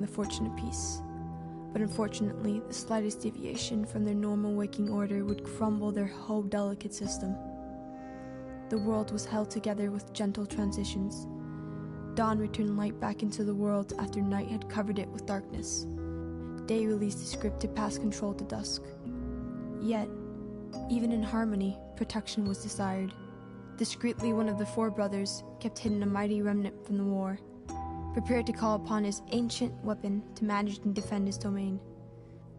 the fortune apiece. But unfortunately, the slightest deviation from their normal waking order would crumble their whole delicate system. The world was held together with gentle transitions. Dawn returned light back into the world after night had covered it with darkness. Day released the script to pass control to dusk. Yet, even in harmony, protection was desired. Discreetly, one of the four brothers kept hidden a mighty remnant from the war, prepared to call upon his ancient weapon to manage and defend his domain.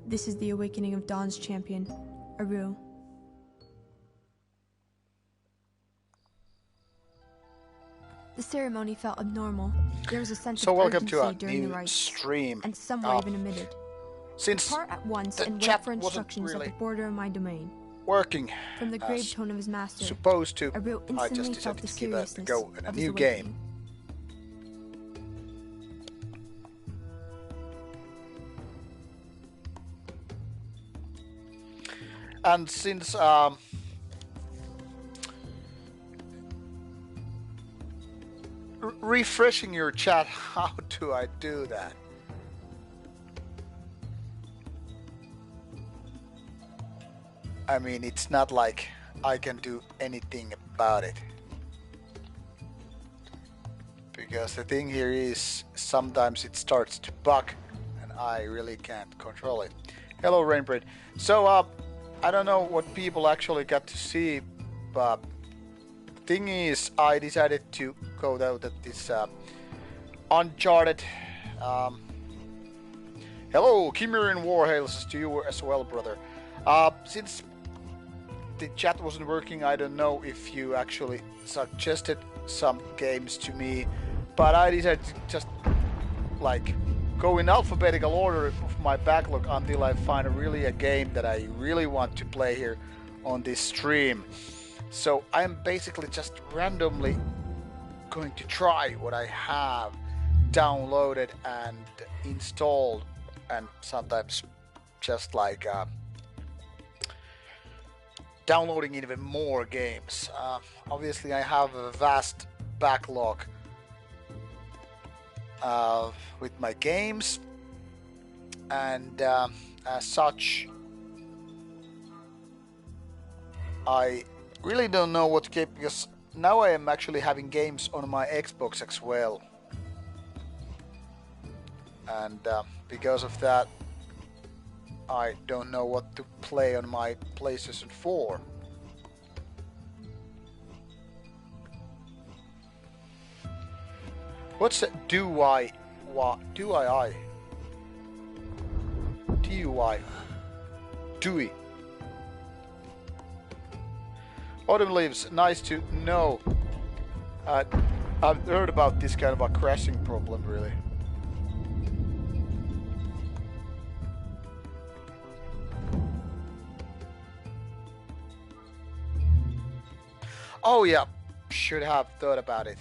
This is the awakening of Dawn's champion, Aaru. The ceremony felt abnormal. There was a sense of urgency during the rites, stream. And some were even omitted. Since Depart at once the and wait chat for instructions wasn't really at the border of my domain. Working From the grave tone of his master, supposed to, Aaru I instantly just felt decided the to give it a seriousness go in a of his new awakening. game. And since refreshing your chat, how do I do that? I mean, it's not like I can do anything about it. Because the thing here is, sometimes it starts to bug and I really can't control it. Hello, Rainbread. So, I don't know what people actually got to see, but the thing is, I decided to go out at this Uncharted. Hello, Chimerian War hails to you as well, brother. Since the chat wasn't working, I don't know if you actually suggested some games to me, but I decided to just like go in alphabetical order of my backlog until I find really a game that I really want to play here on this stream. So I'm basically just randomly going to try what I have downloaded and installed, and sometimes just like downloading even more games. Obviously I have a vast backlog with my games, and as such I really don't know what game, because now I am actually having games on my Xbox as well, and because of that I don't know what to play on my PlayStation 4. What's that? DUI? Dewey. Autumn leaves. Nice to know. I've heard about this kind of a crashing problem, really. Oh yeah, should have thought about it.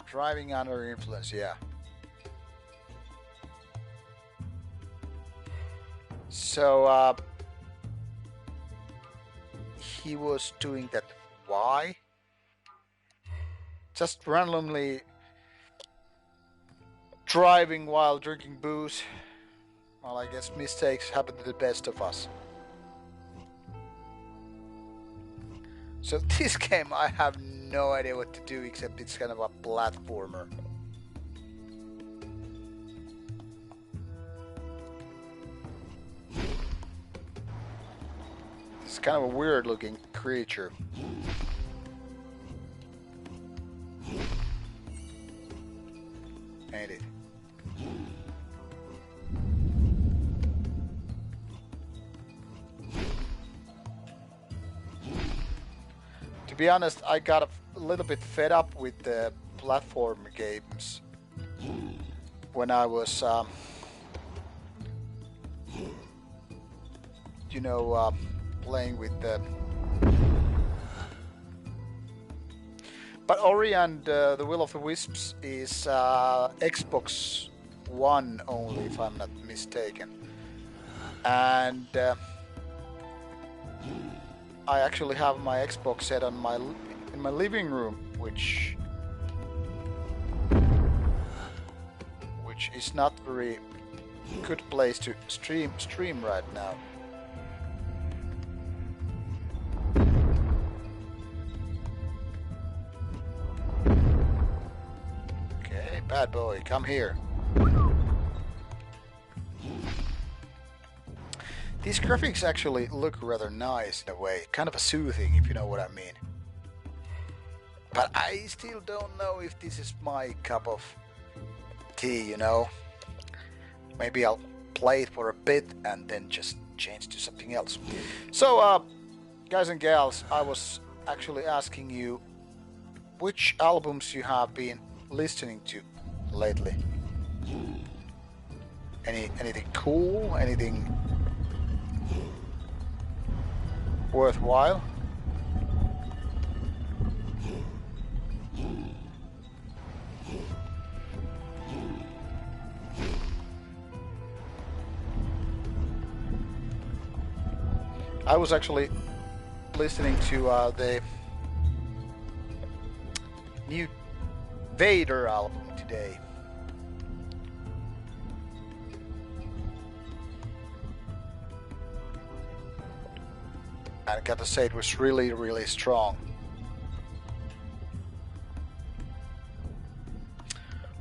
Driving under influence, yeah. So he was doing that. Why? Just randomly driving while drinking booze. Well, I guess mistakes happen to the best of us. So this game, I have no idea what to do, except it's kind of a platformer. It's kind of a weird looking creature. Ain't it? To be honest, I got a little bit fed up with the platform games when I was, playing with the. But Ori and the Will of the Wisps is Xbox One only, if I'm not mistaken, and I actually have my Xbox set on in my living room, which is not very good place to stream right now. Okay, bad boy, come here. These graphics actually look rather nice in a way, kind of a soothing, if you know what I mean. But I still don't know if this is my cup of tea, you know. Maybe I'll play it for a bit and then just change to something else. So, guys and gals, I was actually asking you which albums you have been listening to lately. Anything cool? Anything worthwhile? I was actually listening to the new Vader album today. And I gotta say, it was really, really strong.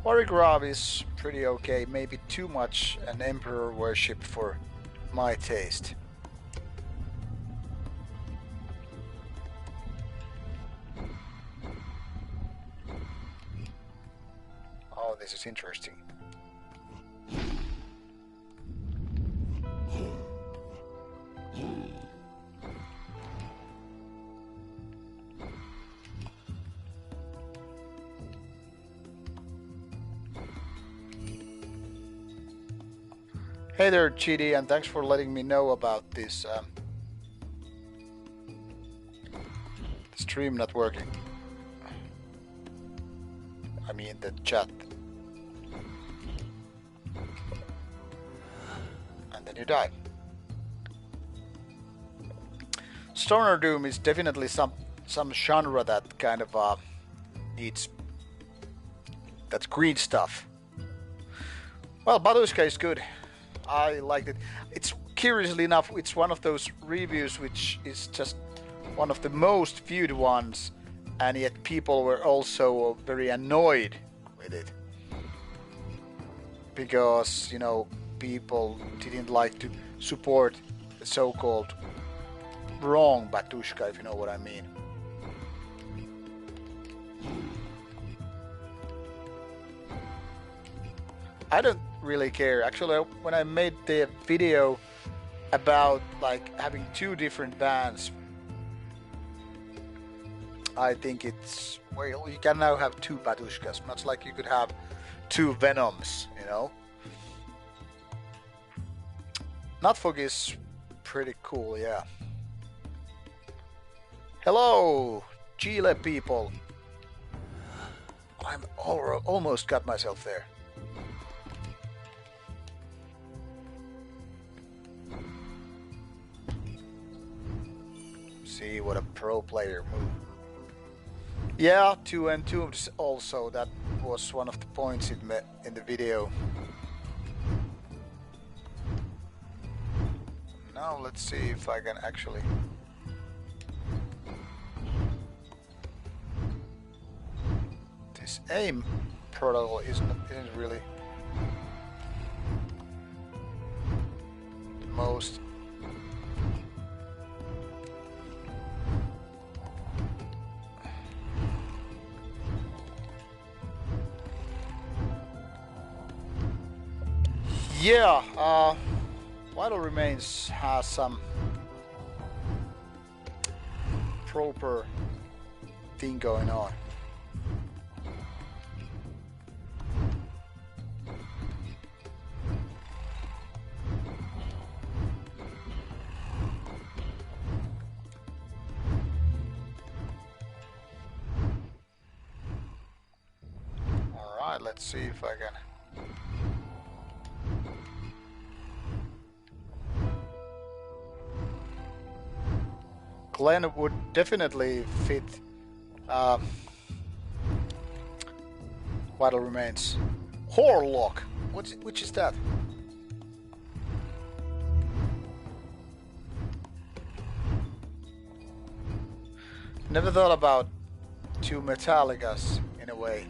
Choreograph is pretty okay, maybe too much an emperor worship for my taste. Oh, this is interesting. Hey there, GD, and thanks for letting me know about this stream not working. I mean the chat. And then you die. Stoner Doom is definitely some genre that kind of needs that green stuff. Well, Badushka is good. I liked it. It's curiously enough, it's one of those reviews which is just one of the most viewed ones, and yet people were also very annoyed with it because, you know, people didn't like to support the so-called wrong Batushka, if you know what I mean. I don't really care. Actually, when I made the video about like having two different bands, I think it's, well, you can now have two Batushkas, much like you could have two Venoms, you know. Nutfog is pretty cool, yeah. Hello, Chile people. I'm almost got myself there. See what a pro player move. Yeah, 2 and 2 also. That was one of the points in the video. Now let's see if I can actually. This aim protocol isn't really the most. Yeah, Vital Remains has some proper thing going on. Alright, let's see if I can. Glenn would definitely fit Vital Remains. Horlock! Which is that? never thought about two Metallicas in a way.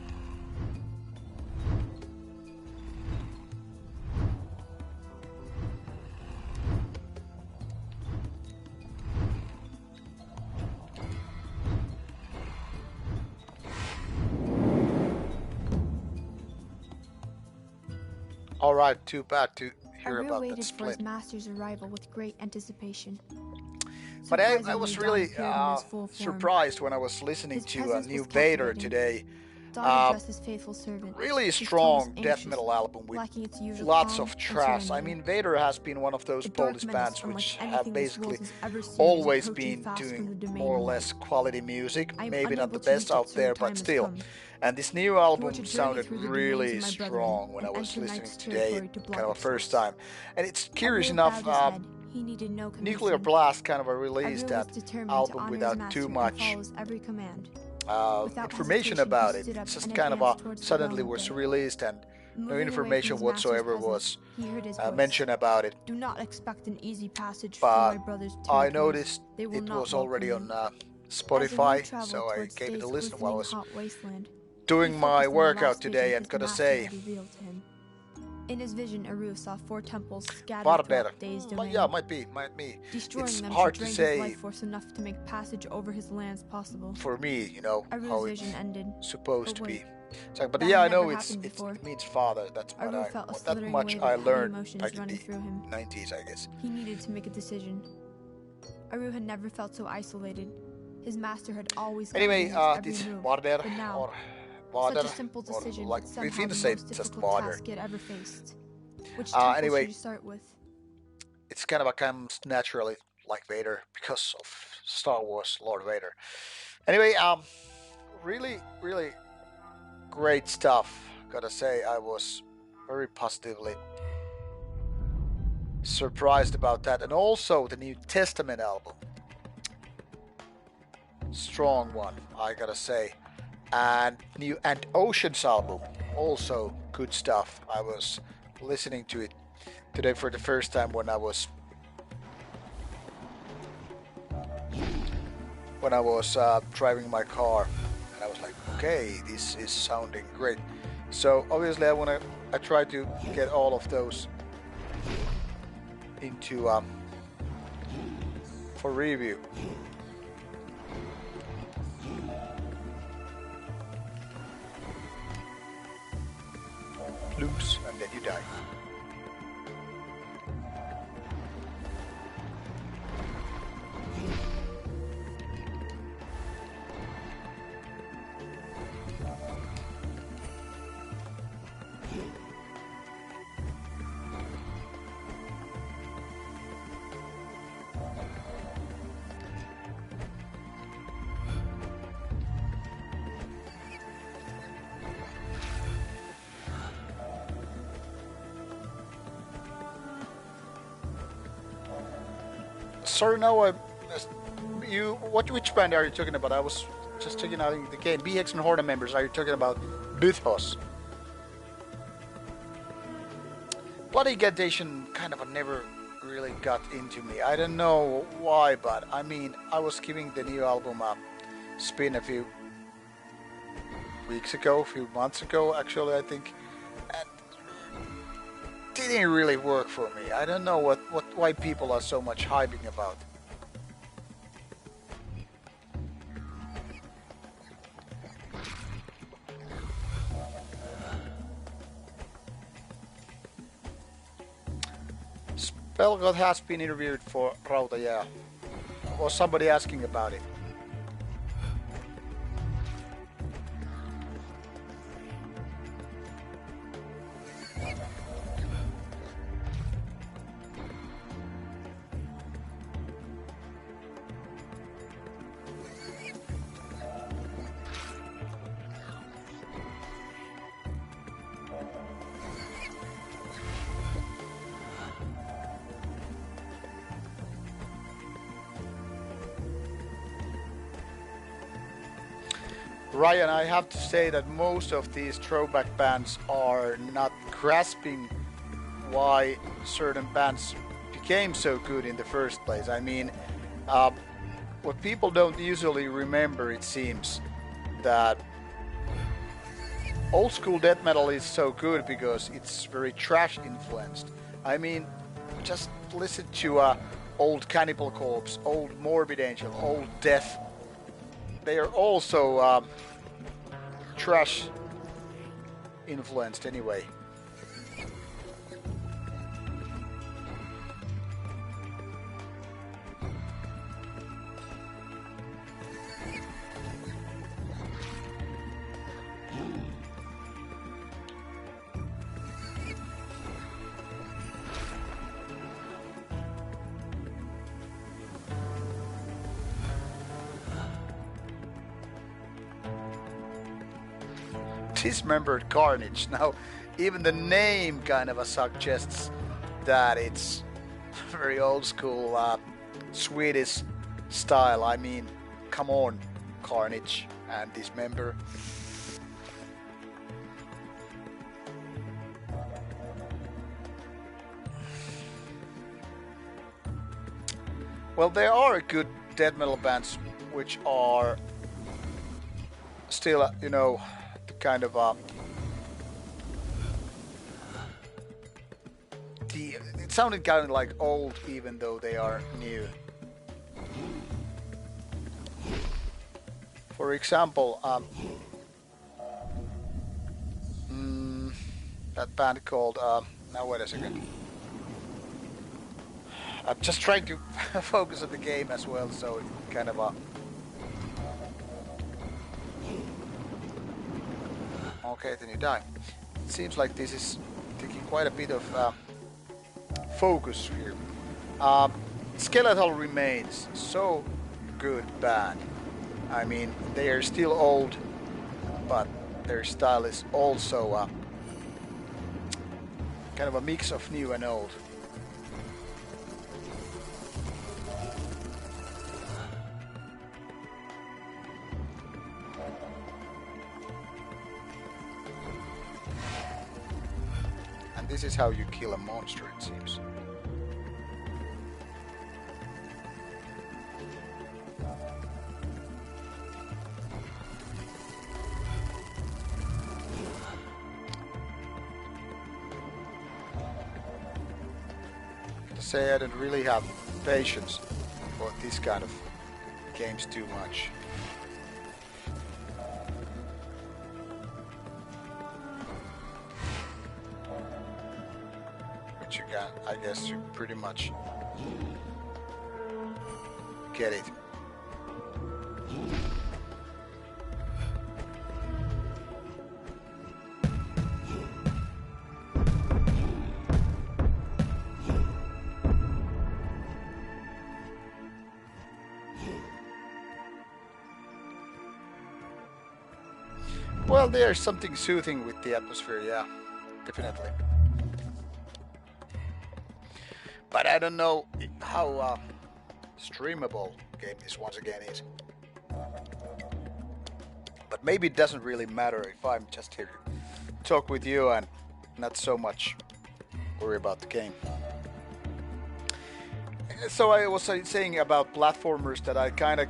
Alright, too bad to hear Aaru about waited that for split. his master's arrival with great anticipation. But I Surprisingly, was Dawn really appeared in his full form. surprised when I was listening His to presence New was Vader captivating. today. Dawn addressed his faithful servant. Really His tone was strong death anxious, metal album with lacking its usual lots calm of and trash. I serenity. mean, Vader has been one of those The dark Polish menace bands unlike which anything have this basically world has ever seen was always approaching been fast from the doing domain more or of less light. quality music. I am Maybe not the unable to best reach it, out so there, the time but has still. come. And this new You are album to journey sounded through the domains really of my brethren strong when I and was enter listening Knight's today, territory to kind of a block first its time. And it's curious Aaru enough, bowed his head. He needed no Nuclear convincing. Blast kind of released Aaru that was determined to album honor his without master too and much follows every command. Without information hesitation, about he it. stood up It's just and kind of advanced towards the suddenly realm of was day. released and no Moving away from information his master's whatsoever was presence, he heard his voice. mentioned about it. Do not expect an easy passage But through my brother's territories. I noticed They will it not was already welcome on you. Spotify, As Aaru traveled so I towards gave it a days listen while I was glistening hot wasteland, doing he my focused on the workout last today, vision and his gotta master say, had revealed to him. In his vision, Aaru saw 4 temples scattered Varder. throughout Day's domain. Yeah, might be. Destroying It's them hard to to drain say his life force enough to make passage over his lands possible. for me, you know, Aaru's how it's vision ended. supposed to But be. wait, So, but that yeah, I had know never it happened before. means father. That's what Aaru felt a that slithering much wave I of heavy learned emotions back in running the through him. 90s, I guess. He needed to make a decision. Aaru had never felt so isolated. His master had always Anyway, guided his it's every move, Varder but now, or Varder, such a simple or decision like was we somehow feel the say most just difficult Varder. task he had ever faced. Which temple Anyway, should you start with? it's kind of comes naturally like Vader because of Star Wars Lord Vader. Anyway, really, really great stuff. Gotta say, I was very positively surprised about that, and also the New Testament album, strong one, I gotta say, and Oceans album, also good stuff. I was listening to it today for the first time when I was driving my car, and I was like, okay, this is sounding great. So obviously I try to get all of those into for review. Loops, and then you die. Sorry, now which band are you talking about? I was just checking out the game. BX and Horda members. Are you talking about Buthos? Bloody Gadation kind of never really got into me. I don't know why, but I mean, I was giving the new album a spin a few months ago, actually, I think, and didn't really work for me. I don't know why people are so much hyping about. Spellgod has been interviewed for Rauta, yeah. Was somebody asking about it? Ryan, I have to say that most of these throwback bands are not grasping why certain bands became so good in the first place. I mean, what people don't usually remember, it seems, that old school death metal is so good because it's very trash influenced. I mean, just listen to old Cannibal Corpse, old Morbid Angel, old Death. They are also trash influenced anyway. Dismembered Carnage. Now, even the name kind of suggests that it's very old school Swedish style. I mean, come on, Carnage and Dismember. Well, there are good death metal bands which are still, you know, kind of it sounded kind of like old even though they are new. For example, that band called now wait a second. I'm just trying to focus on the game as well, so it kind of okay, then you die. It seems like this is taking quite a bit of focus here. Skeletal Remains, so good band. I mean, they are still old, but their style is also kind of a mix of new and old. This is how you kill a monster, it seems. To say I don't really have patience for this kind of games too much. You can, I guess you pretty much get it. Well, there's something soothing with the atmosphere, yeah, definitely. But I don't know how streamable game this once again is. But maybe it doesn't really matter if I'm just here to talk with you and not so much worry about the game. So I was saying about platformers that I kind of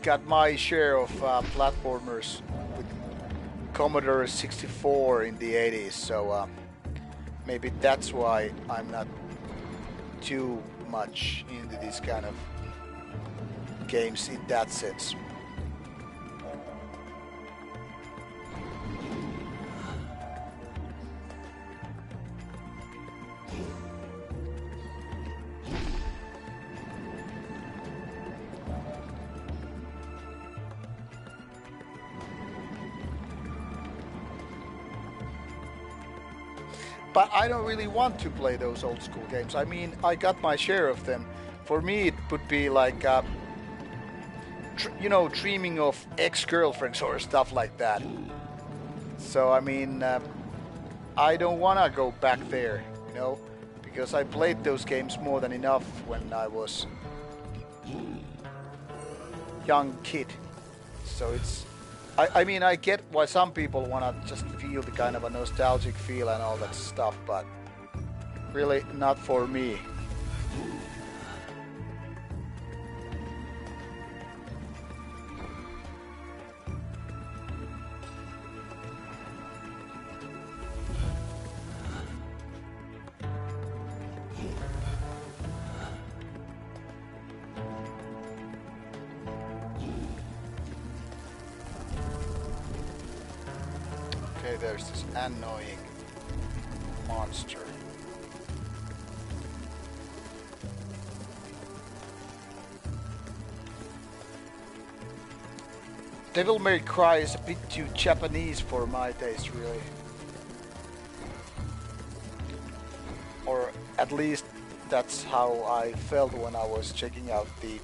got my share of platformers with Commodore 64 in the 80s. So maybe that's why I'm not too much into these kind of games in that sense. But I don't really want to play those old school games. I mean, I got my share of them. For me, it would be like, dreaming of ex-girlfriends or stuff like that. So, I mean, I don't want to go back there, you know, because I played those games more than enough when I was young kid. So it's... I mean, I get why some people want to just feel the kind of a nostalgic feel and all that stuff, but really not for me. there's this annoying monster. Devil May Cry is a bit too Japanese for my taste, really. Or at least that's how I felt when I was checking out the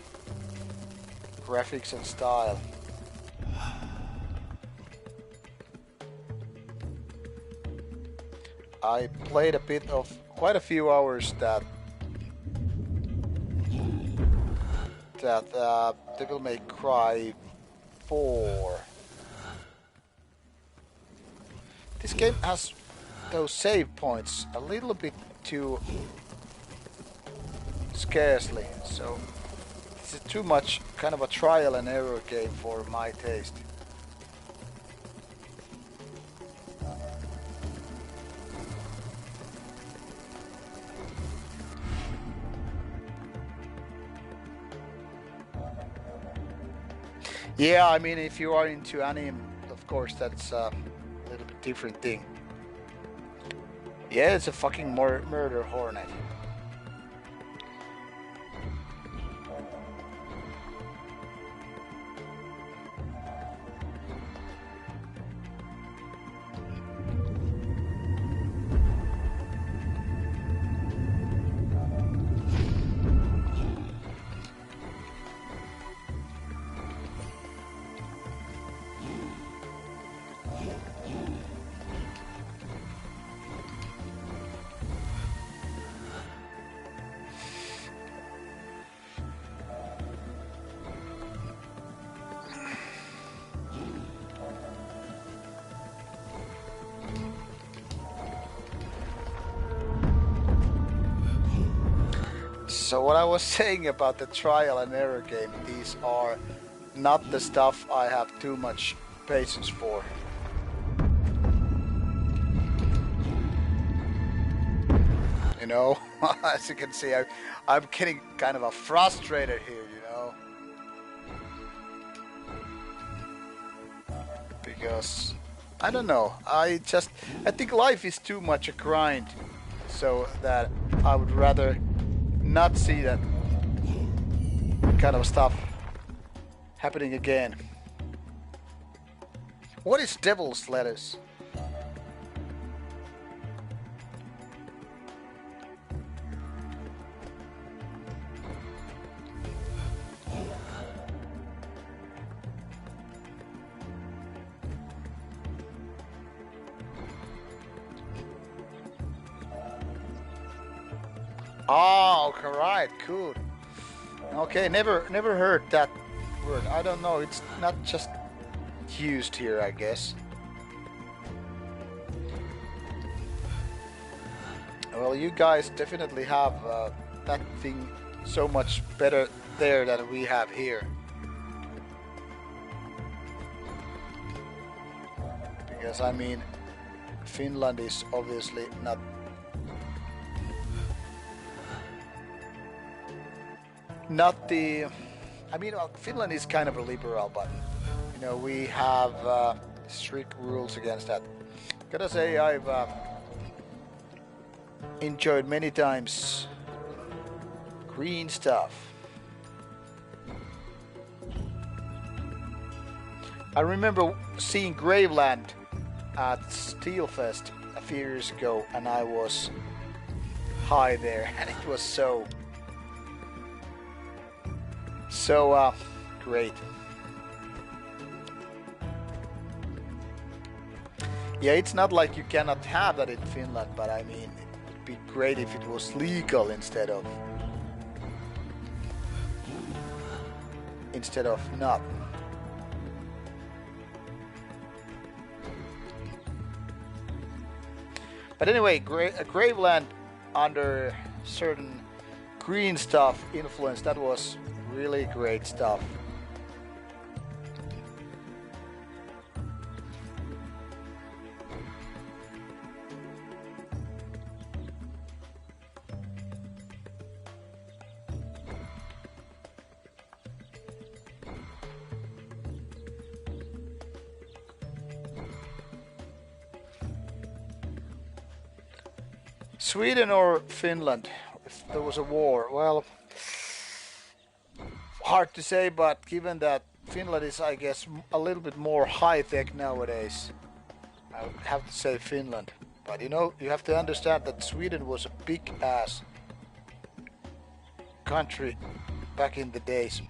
graphics and style. I played a bit of quite a few hours that Devil May Cry 4. This game has those save points a little bit too scarcely, so this is too much kind of a trial and error game for my taste. Yeah, I mean, if you are into anime, of course, that's a little bit different thing. Yeah, it's a fucking murder hornet. So what I was saying about the trial and error game, these are not the stuff I have too much patience for. You know, as you can see, I'm getting kind of a frustrated here, you know. Because, I don't know, I think life is too much a grind, so that I would rather not see that kind of stuff happening again. What is devil's lettuce? Oh, right, cool. Okay, never heard that word. I don't know, it's not just used here, I guess. Well, you guys definitely have that thing so much better there than we have here. Because, I mean, Finland is obviously not the, I mean, well, Finland is kind of a liberal, but you know, we have strict rules against that. Gotta say, I've enjoyed many times green stuff. I remember seeing Graveland at Steelfest a few years ago, and I was high there, and it was so great. Yeah, it's not like you cannot have that in Finland, but I mean, it would be great if it was legal instead of not. But anyway, Graveland under certain green stuff influence, that was really great stuff. Sweden or Finland? If there was a war, well, hard to say, but given that Finland is, I guess, a little bit more high-tech nowadays, I would have to say Finland. But you know, you have to understand that Sweden was a big-ass country back in the days.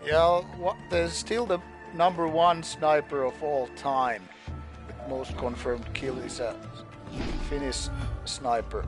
Yeah, there's still the #1 sniper of all time. With most confirmed kill is a Finnish sniper.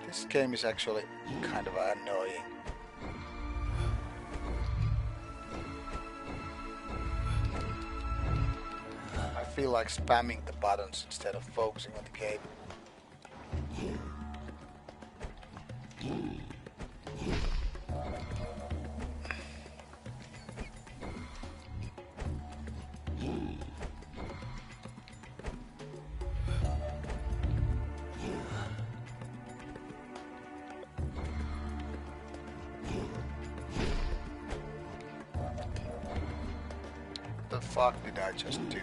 This game is actually kind of annoying. I feel like spamming the buttons instead of focusing on the game. The fuck did I just do?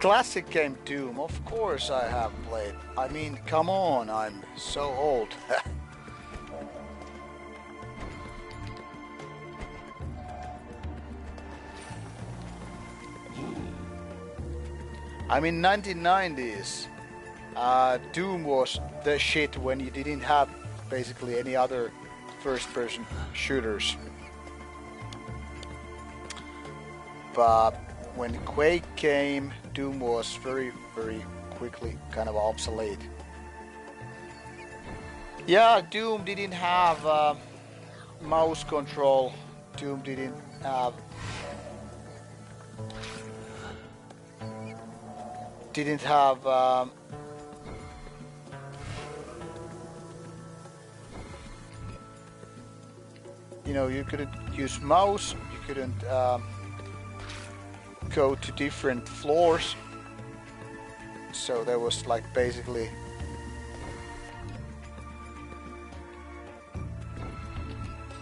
Classic game Doom, of course I have played. I mean, come on, I'm so old. I mean, 1990s, Doom was the shit when you didn't have basically any other first-person shooters. But when Quake came, Doom was very, very quickly kind of obsolete. Yeah, Doom didn't have mouse control. Doom didn't have you know, you couldn't use mouse, you couldn't go to different floors, so there was like basically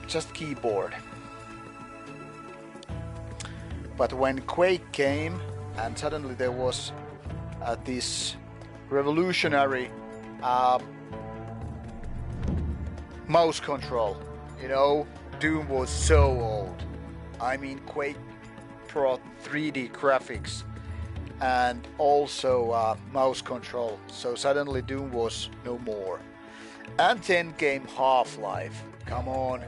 just keyboard. But when Quake came and suddenly there was this revolutionary mouse control, you know, Doom was so old. I mean, Quake brought 3D graphics and also mouse control, so suddenly Doom was no more. And then came Half-Life. Come on,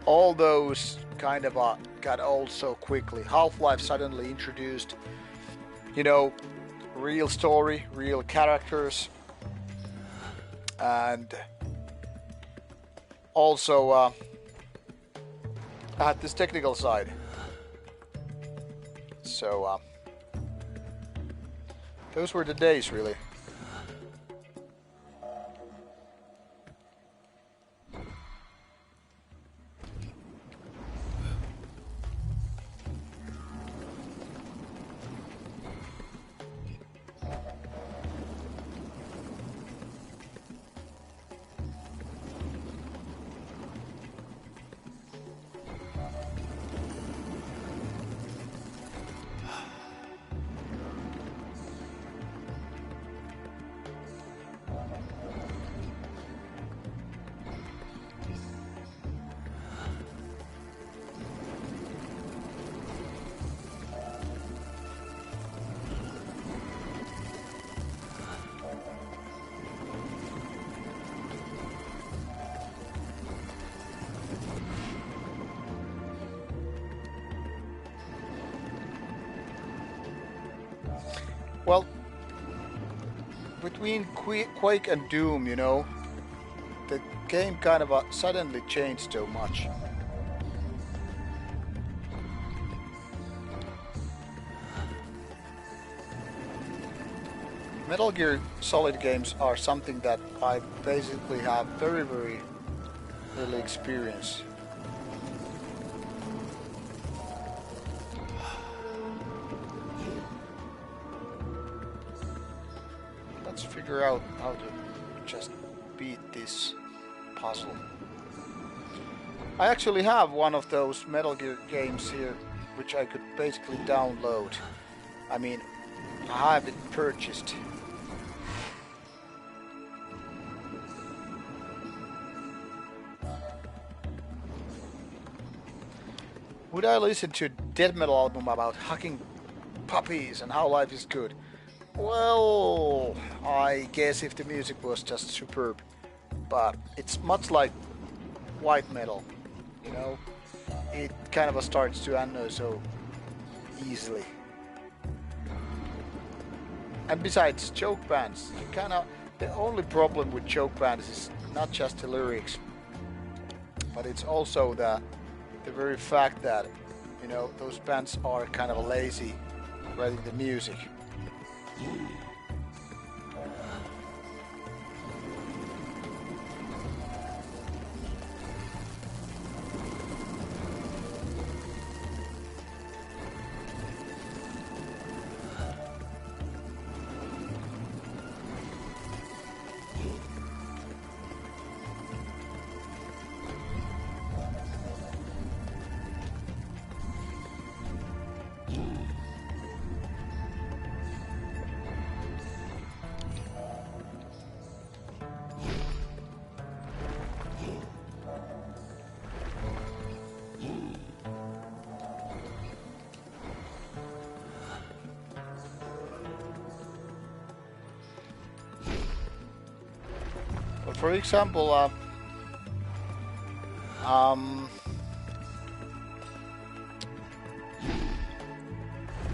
all those kind of got old so quickly. Half-Life suddenly introduced, you know, real story, real characters, and also had this technical side. So those were the days, really. between Quake and Doom, you know, the game kind of suddenly changed so much. Metal Gear Solid games are something that I basically have very early experience. Let's figure out how to just beat this puzzle. I actually have one of those Metal Gear games here, which I could basically download. I mean, I have it purchased. Would I listen to a death metal album about hugging puppies and how life is good? Well, I guess if the music was just superb. But it's much like white metal, you know? It kind of starts to annoy so easily. And besides, joke bands, the only problem with joke bands is not just the lyrics, but it's also the very fact that, you know, those bands are kind of lazy writing the music. For example,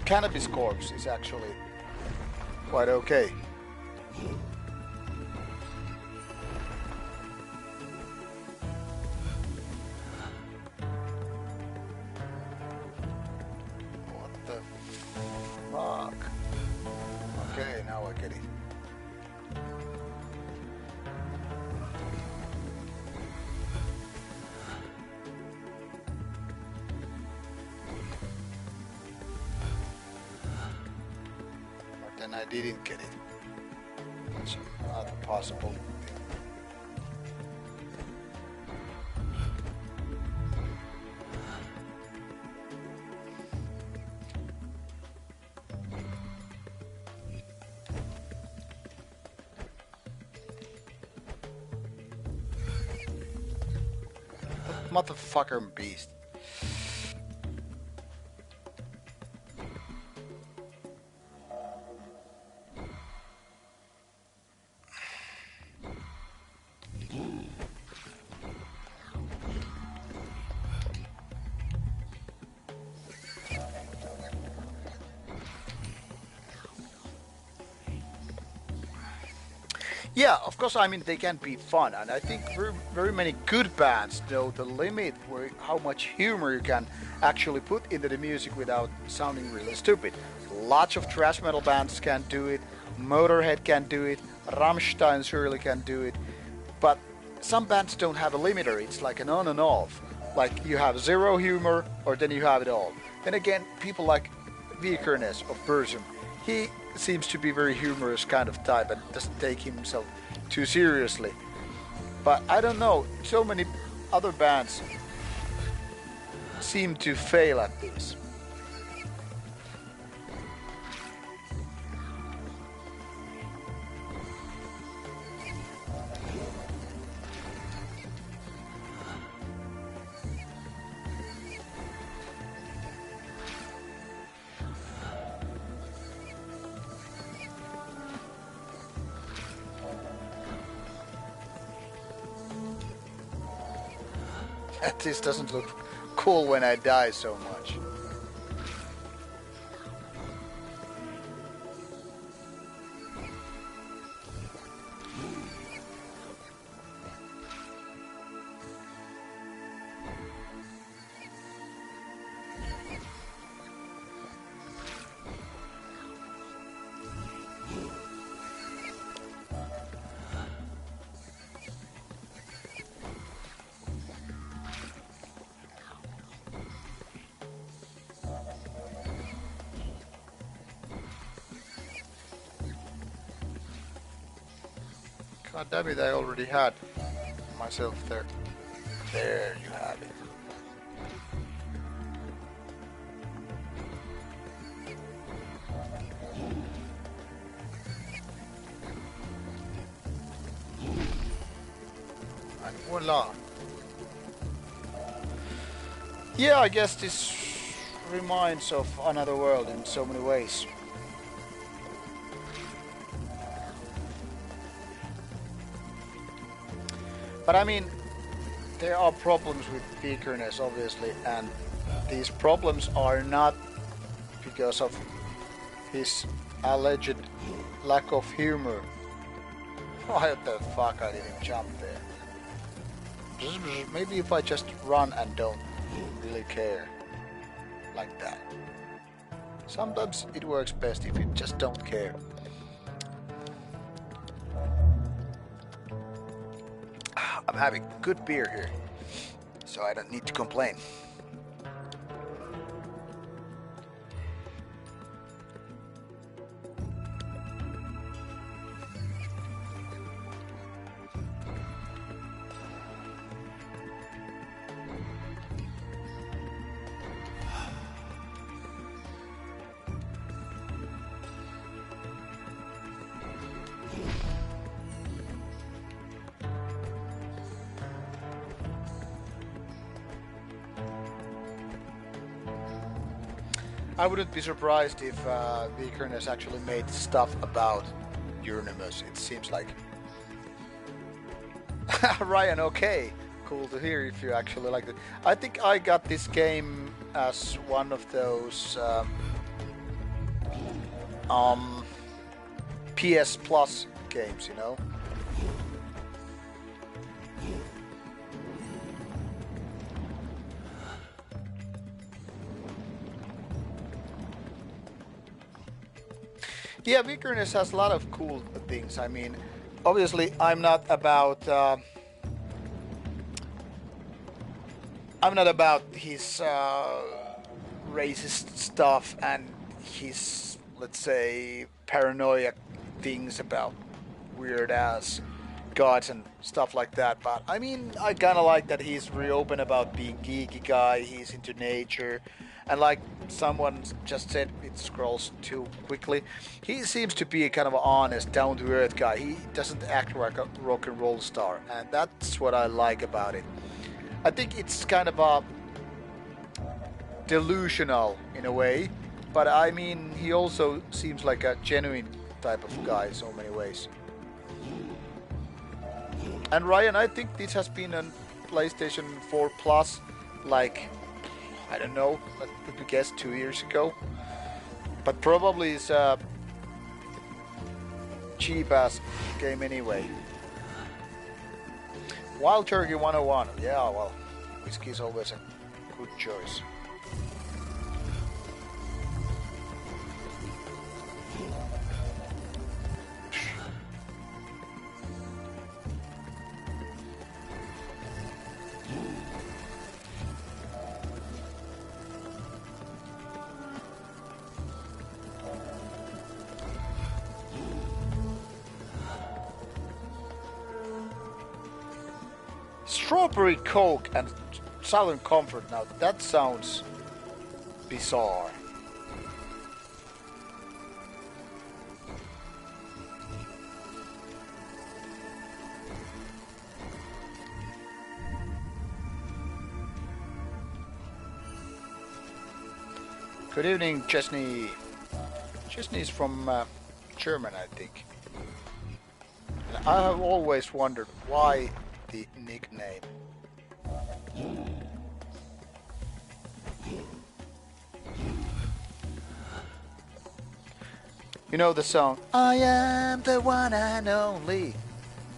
Cannabis Corpse is actually quite okay. What the fuck? Okay, now I get it. I didn't get it. That's not possible. That motherfucker beast. Yeah, of course. I mean, they can be fun, and I think very many good bands know the limit where how much humor you can actually put into the music without sounding really stupid. Lots of thrash metal bands can do it. Motorhead can do it. Rammstein surely can do it. But some bands don't have a limiter. It's like an on and off. Like you have zero humor, or then you have it all. Then again, people like Vikernes of Burzum, he seems to be very humorous kind of type and doesn't take himself too seriously. But I don't know, so many other bands seem to fail at this. This doesn't look cool when I die so much. God damn it, I already had myself there. There you have it. And voila. Yeah, I guess this reminds of another world in so many ways. But I mean, there are problems with Vikernes, obviously, and these problems are not because of his alleged lack of humor. What the fuck, I didn't jump there. Maybe if I just run and don't really care. Like that. Sometimes it works best if you just don't care. I'm having good beer here, so I don't need to complain. I wouldn't be surprised if Vikernes actually made stuff about Euronymous. It seems like. Ryan, okay. Cool to hear if you actually liked it. I think I got this game as one of those PS Plus games, you know? Yeah, Vikernes has a lot of cool things. I mean, obviously, I'm not about his racist stuff and his, let's say, paranoia things about weird ass gods and stuff like that. But I mean, I kind of like that he's really open about being geeky guy. He's into nature. And like someone just said, it scrolls too quickly. He seems to be a kind of honest, down-to-earth guy. He doesn't act like a rock and roll star, and that's what I like about it. I think it's kind of delusional in a way, but I mean, he also seems like a genuine type of guy in so many ways. And Ryan, I think this has been on PlayStation 4 Plus, like, I don't know, let me guess, 2 years ago. But probably it's a cheap ass game anyway. Wild Turkey 101. Yeah, well, whiskey is always a good choice. Strawberry Coke and Southern Comfort. Now that sounds bizarre. Good evening, Chesney. Chesney is from Germany, I think. And I have always wondered why the nickname. You know the song I am the one and only.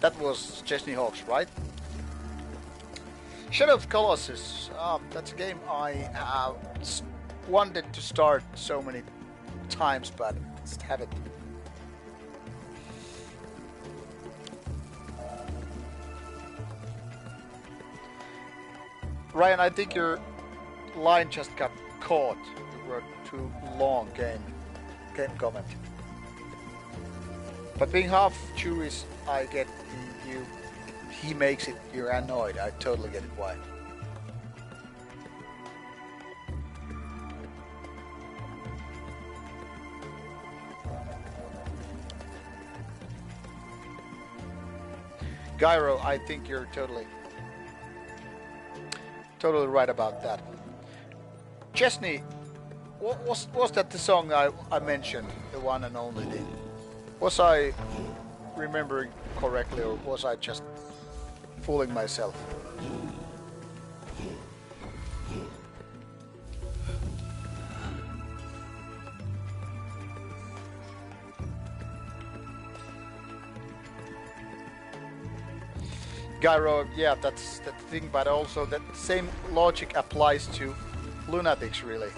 That was Chesney Hawks, right? Shadow of Colossus. That's a game I wanted to start so many times, but just haven't. Ryan, I think your line just got caught. You were too long game comment. But being half Jewish I get you. He makes it. You're annoyed. I totally get it. Why? Gyro, I think you're totally right about that. Chesney, was that the song I mentioned, the one and only thing? Was I remembering correctly, or was I just fooling myself? Gyro, yeah, that's the thing, but also that same logic applies to lunatics, really.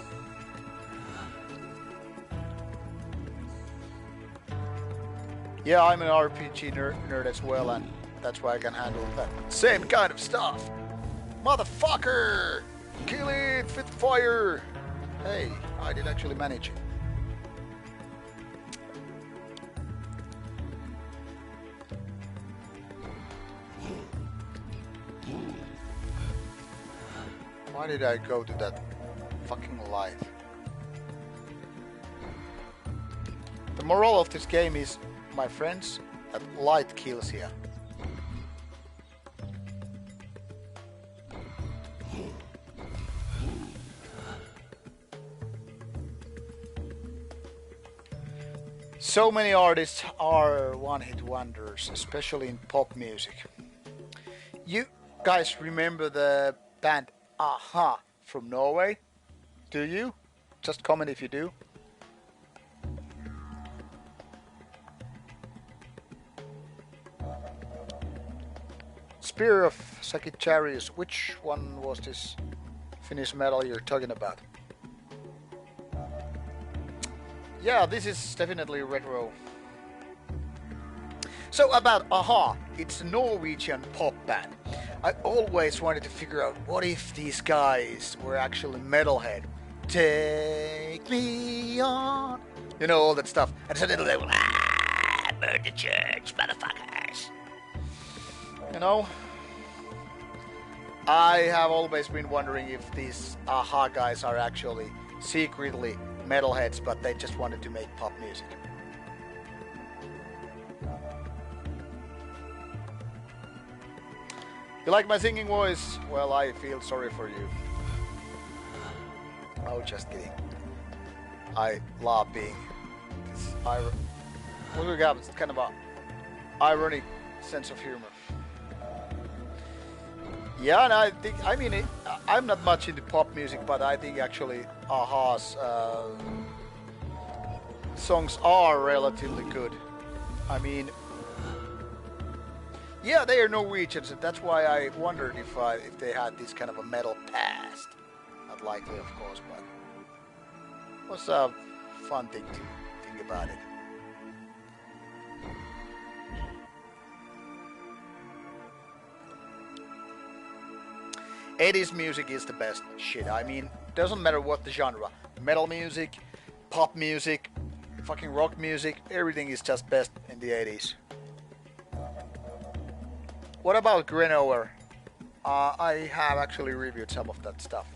Yeah, I'm an RPG nerd as well, and that's why I can handle that same kind of stuff. Motherfucker! Kill it with fire! Hey, I did actually manage it. Why did I go to that fucking light? The moral of this game is, my friends, that light kills here. So many artists are one-hit wonders, especially in pop music. You guys remember the band Aha from Norway? Do you? Just comment if you do. Spear of Sagittarius. Which one was this Finnish metal you're talking about? Yeah, this is definitely retro. So about Aha, it's a Norwegian pop band. I always wanted to figure out what if these guys were actually metalhead. Take me on. You know, all that stuff. And suddenly they were burn the church, motherfuckers. You know? I have always been wondering if these Aha guys are actually secretly metalheads, but they just wanted to make pop music. You like my singing voice? Well, I feel sorry for you. Oh, just kidding. I love being this what do we got? It's kind of a ironic sense of humor. Yeah, and I think, I mean, I'm not much into pop music, but I think actually Aha's songs are relatively good. I mean, yeah, they are Norwegians, and that's why I wondered if they had this kind of a metal past. Not likely, of course, but it was a fun thing to think about it. '80s music is the best shit. I mean, doesn't matter what the genre. Metal music, pop music, fucking rock music, everything is just best in the '80s. What about Grenower? I have actually reviewed some of that stuff.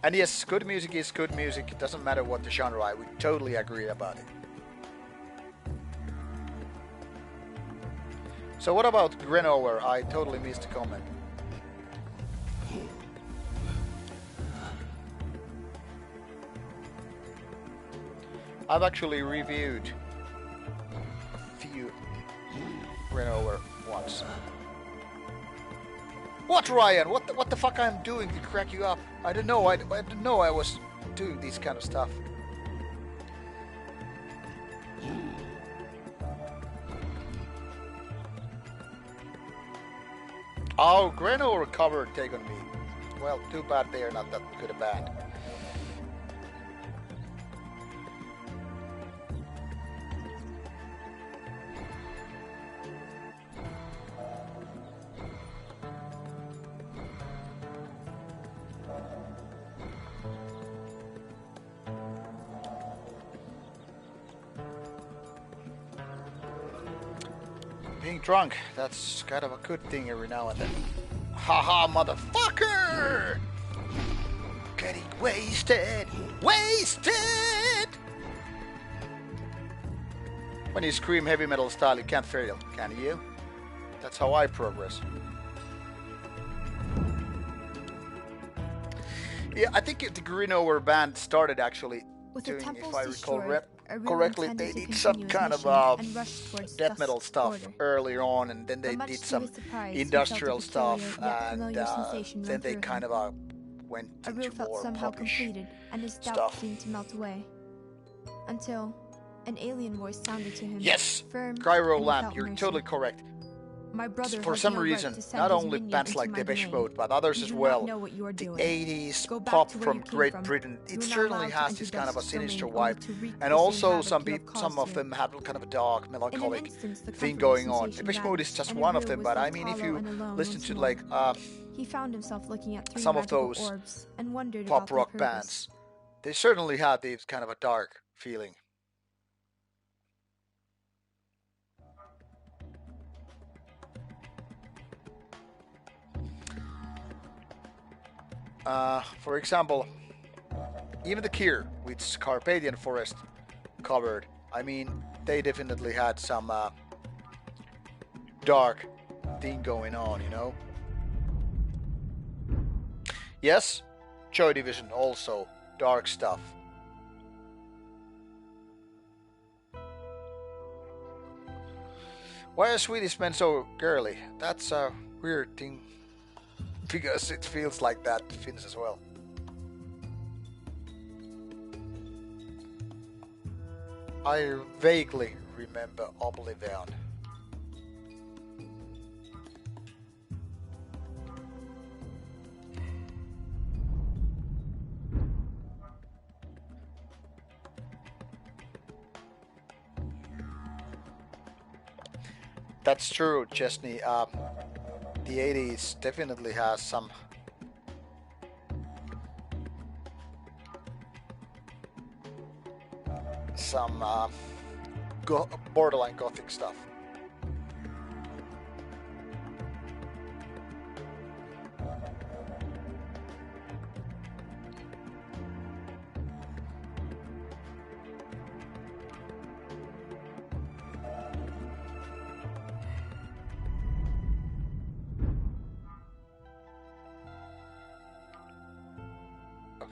And yes, good music is good music. It doesn't matter what the genre. I would totally agree about it. So what about Grenower? I totally missed the comment. I've actually reviewed a few Grenower ones. What, Ryan? What the fuck I'm doing to crack you up? I didn't know. I didn't know I was doing this kind of stuff. Oh, Grenower covered Take On Me. Well, too bad they are not that good a band. being drunk, that's kind of a good thing every now and then. Haha, motherfucker! Getting wasted! Wasted! When you scream heavy metal style, you can't fail, can you? That's how I progress. Yeah, I think the Green Over band started actually doing, if I recall correctly, they did some kind of death metal stuff earlier on, and then they did some industrial stuff, and then they kind of went into more popish stuff. Seemed to melt away. Until an alien voice sounded to him. Yes! Firm Gyro and Lamp, without you're mercy. totally correct. My brother For has some no right reason, to send not his only minion bands into like my Depeche domain. Mode, but others You as do well. not know what you are The doing. 80s Go back pop to where from you came Great from. Britain, You it are not certainly allowed to has enter this kind of a Dust's domain sinister only vibe. to wreak And the same also havoc some you have caused of here. them have kind of a dark, In an melancholic instant, the thing comforting going on. sensation Depeche Mode is vanished, just and one of Aaru them, was but I left mean, if hollow you and alone listen once to more. like He found himself looking at three some of magical those orbs and wondered pop about their rock purpose. bands, they certainly have this kind of a dark feeling. For example, even the Cure, which Carpathian Forest covered, I mean, they definitely had some dark thing going on, you know? Yes, Joy Division also, dark stuff. Why are Swedish men so girly? That's a weird thing, because it feels like that to Finns as well. I vaguely remember Oblivion. That's true, Chesney. The 80s definitely has some borderline gothic stuff.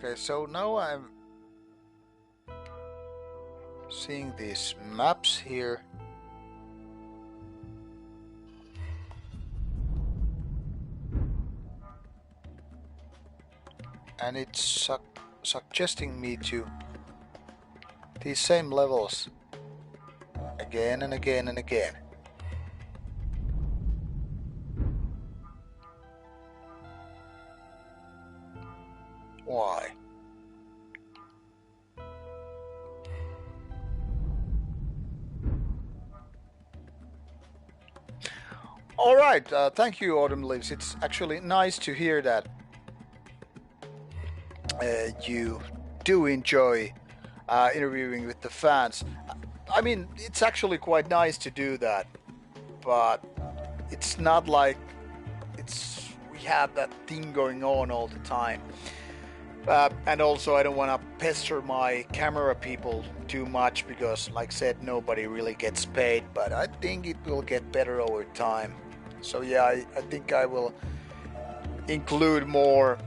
Okay, so now I'm seeing these maps here. And it's suggesting me to these same levels again and again and again. Why? Alright, thank you, Autumn Leaves. It's actually nice to hear that you do enjoy interviewing with the fans. I mean, it's actually quite nice to do that, but it's not like we have that thing going on all the time. And also, I don't want to pester my camera people too much because, like I said, nobody really gets paid, but I think it will get better over time. So yeah, I think I will include more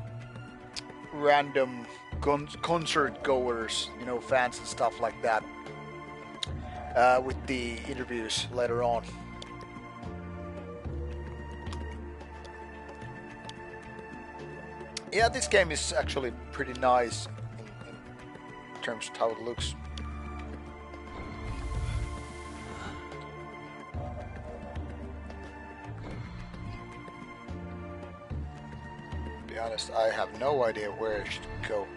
random concert goers, you know, fans and stuff like that, with the interviews later on. Yeah, this game is actually pretty nice in terms of how it looks. To be honest, I have no idea where I should go.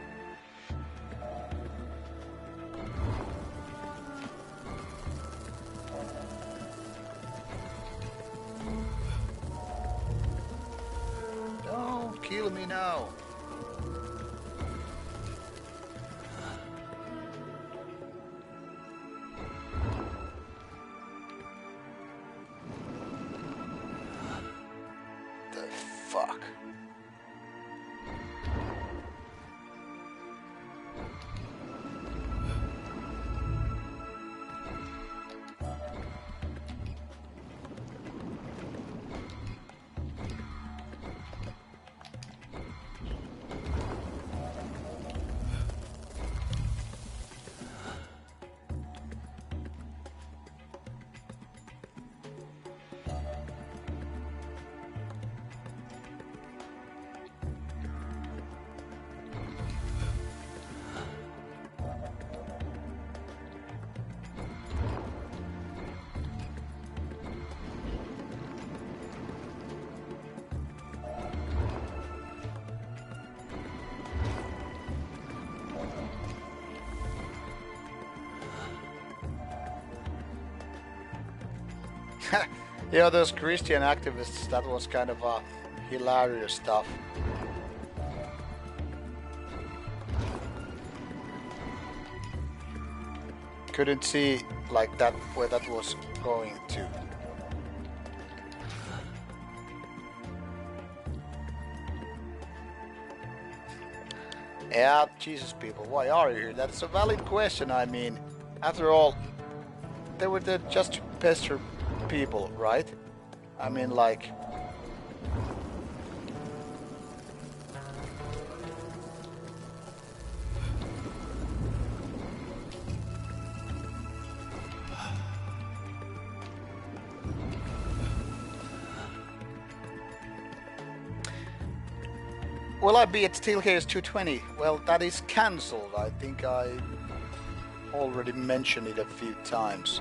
Don't kill me now. Yeah, those Christian activists, that was kind of hilarious stuff. Couldn't see like that where that was going to. Yeah, Jesus people, why are you here? That's a valid question, I mean. After all, they were there just to pester people, right? I mean, like... Will I be at Steelcase 220? Well, that is cancelled. I think I already mentioned it a few times.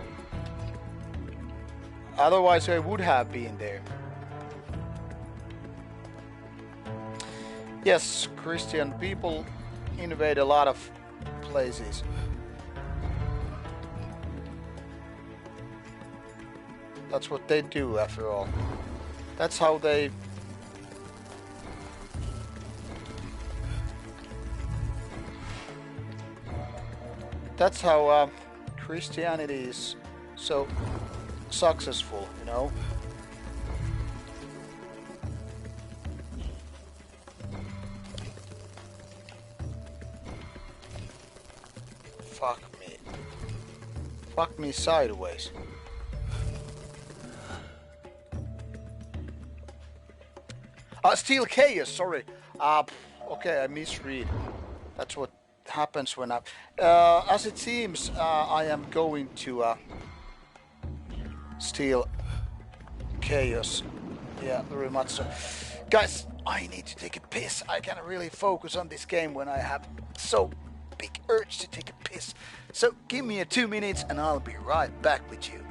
Otherwise, I would have been there. Yes, Christian people invade a lot of places. That's what they do, after all. That's how they... That's how Christianity is so successful, you know? Fuck me. Fuck me sideways. Steel Chaos, sorry. Okay, I misread. That's what happens when I... as it seems, I am going to Steel Chaos. Yeah, very much so. Guys, I need to take a piss. I can't really focus on this game when I have so big urge to take a piss. So give me 2 minutes and I'll be right back with you.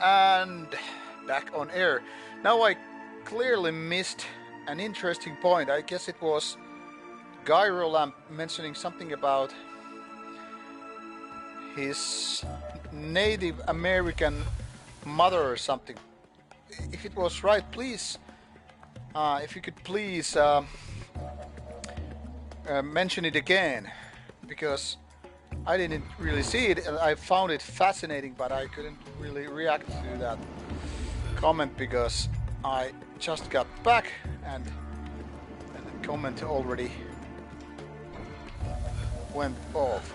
And back on air. Now I clearly missed an interesting point. I guess it was Gyrolamp mentioning something about his Native American mother or something. If it was right, please, if you could please mention it again, because I didn't really see it, and I found it fascinating, but I couldn't really react to that comment because I just got back and the comment already went off.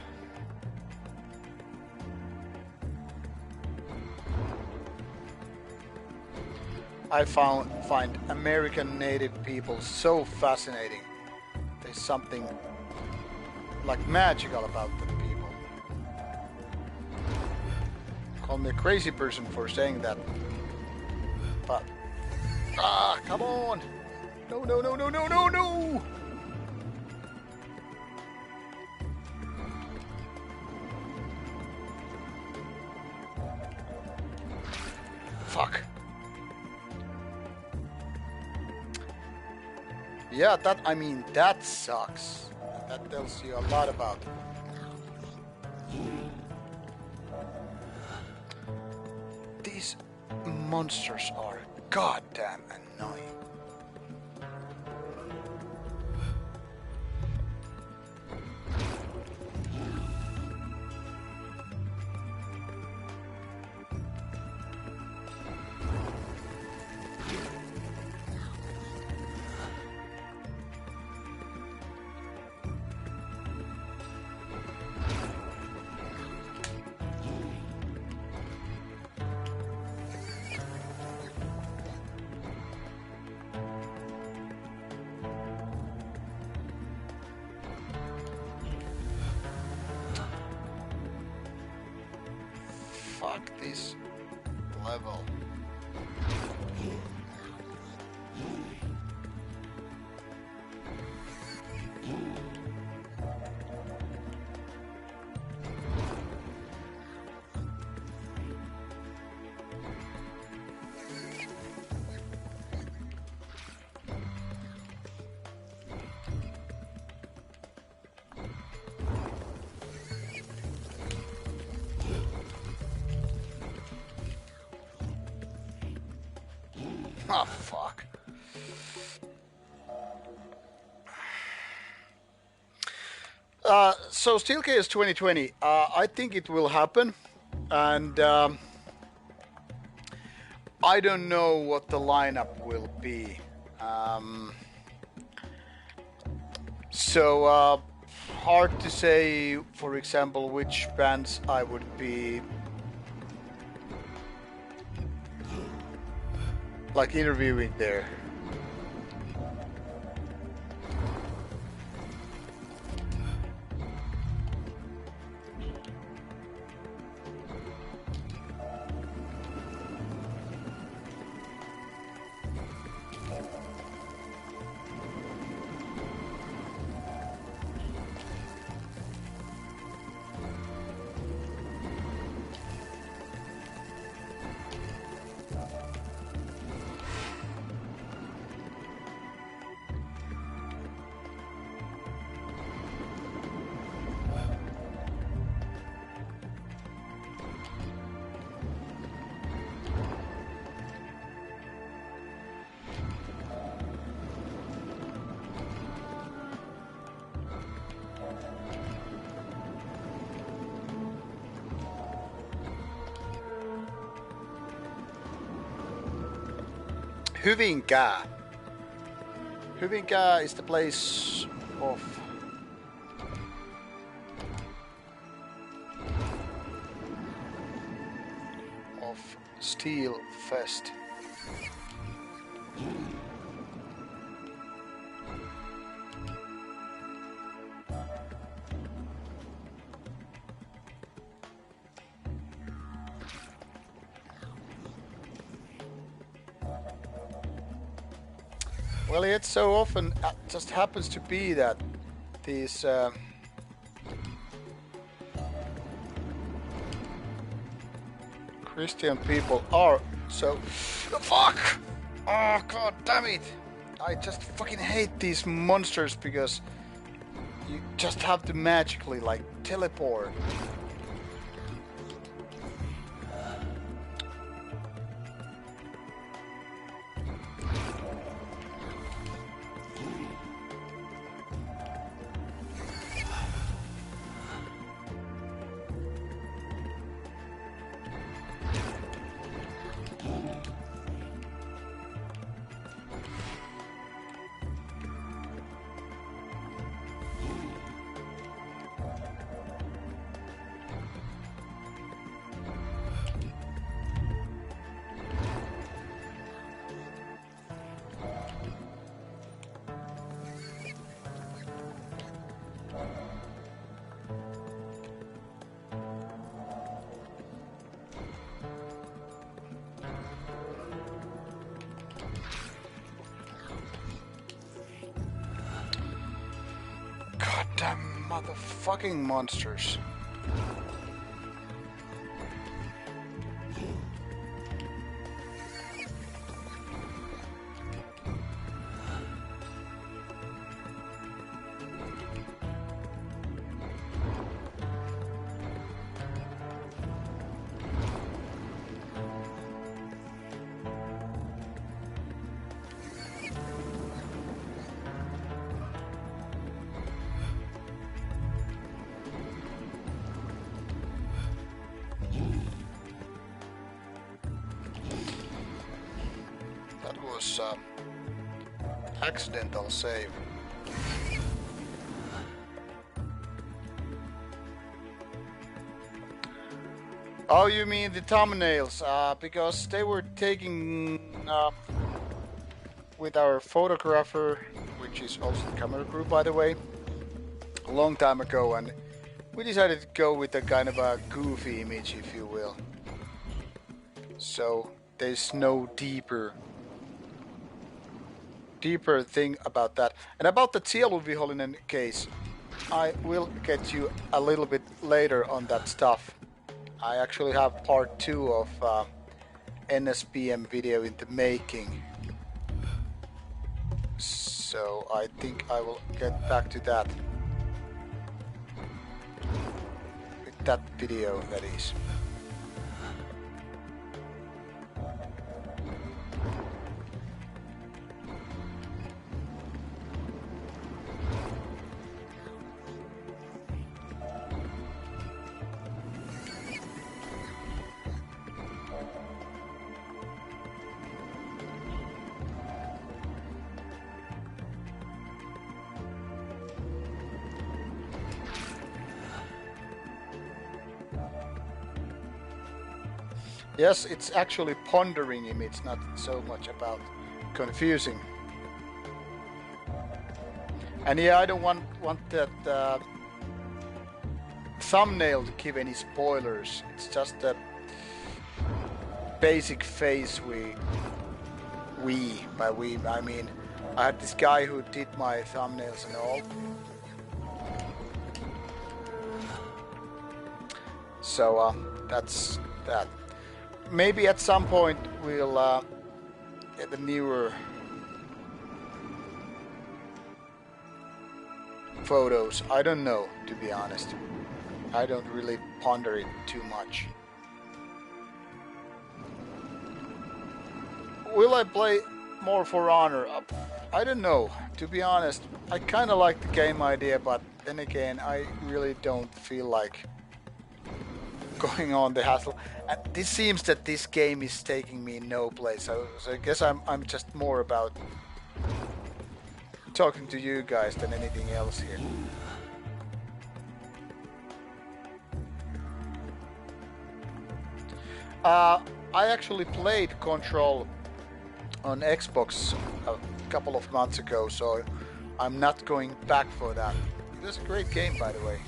I find American native people so fascinating. There's something like magical about them people. Call me a crazy person for saying that, but come on! No, no, no, no, no, no, no! Fuck. Yeah, that sucks. That tells you a lot about it. These monsters are goddamn annoying. Fuck this level. Oh, fuck. So Steelcase 2020, I think it will happen, and I don't know what the lineup will be. So hard to say, for example, which bands I would be like interviewing there. Hyvinkää. Hyvinkää is the place of Steel Fest. Well, it so often just happens to be that these Christian people are so... Fuck! Oh, god damn it! I just fucking hate these monsters because you just have to magically, like, teleport. Goddamn motherfucking monsters. was accidental save. Oh, you mean the thumbnails? Because they were taken with our photographer, which is also the camera crew, by the way, a long time ago, and we decided to go with a kind of a goofy image, if you will. So there's no deeper thing about that. And about the Cielunvihollinen case, I will get you a little bit later on that stuff. I actually have part 2 of NSPM video in the making. So I think I will get back to that. With that video, that is. Yes, it's actually pondering image, not so much about confusing. And yeah, I don't want that thumbnail to give any spoilers. It's just a basic phase by we I mean I had this guy who did my thumbnails and all. So that's that. Maybe at some point we'll get the newer photos. I don't know, to be honest. I don't really ponder it too much. Will I play more For Honor? I don't know, to be honest. I kind of like the game idea, but then again, I really don't feel like going on the hassle. And this seems that this game is taking me no place. So I guess I'm just more about talking to you guys than anything else here. I actually played Control on Xbox a couple of months ago, so I'm not going back for that. It was a great game, by the way.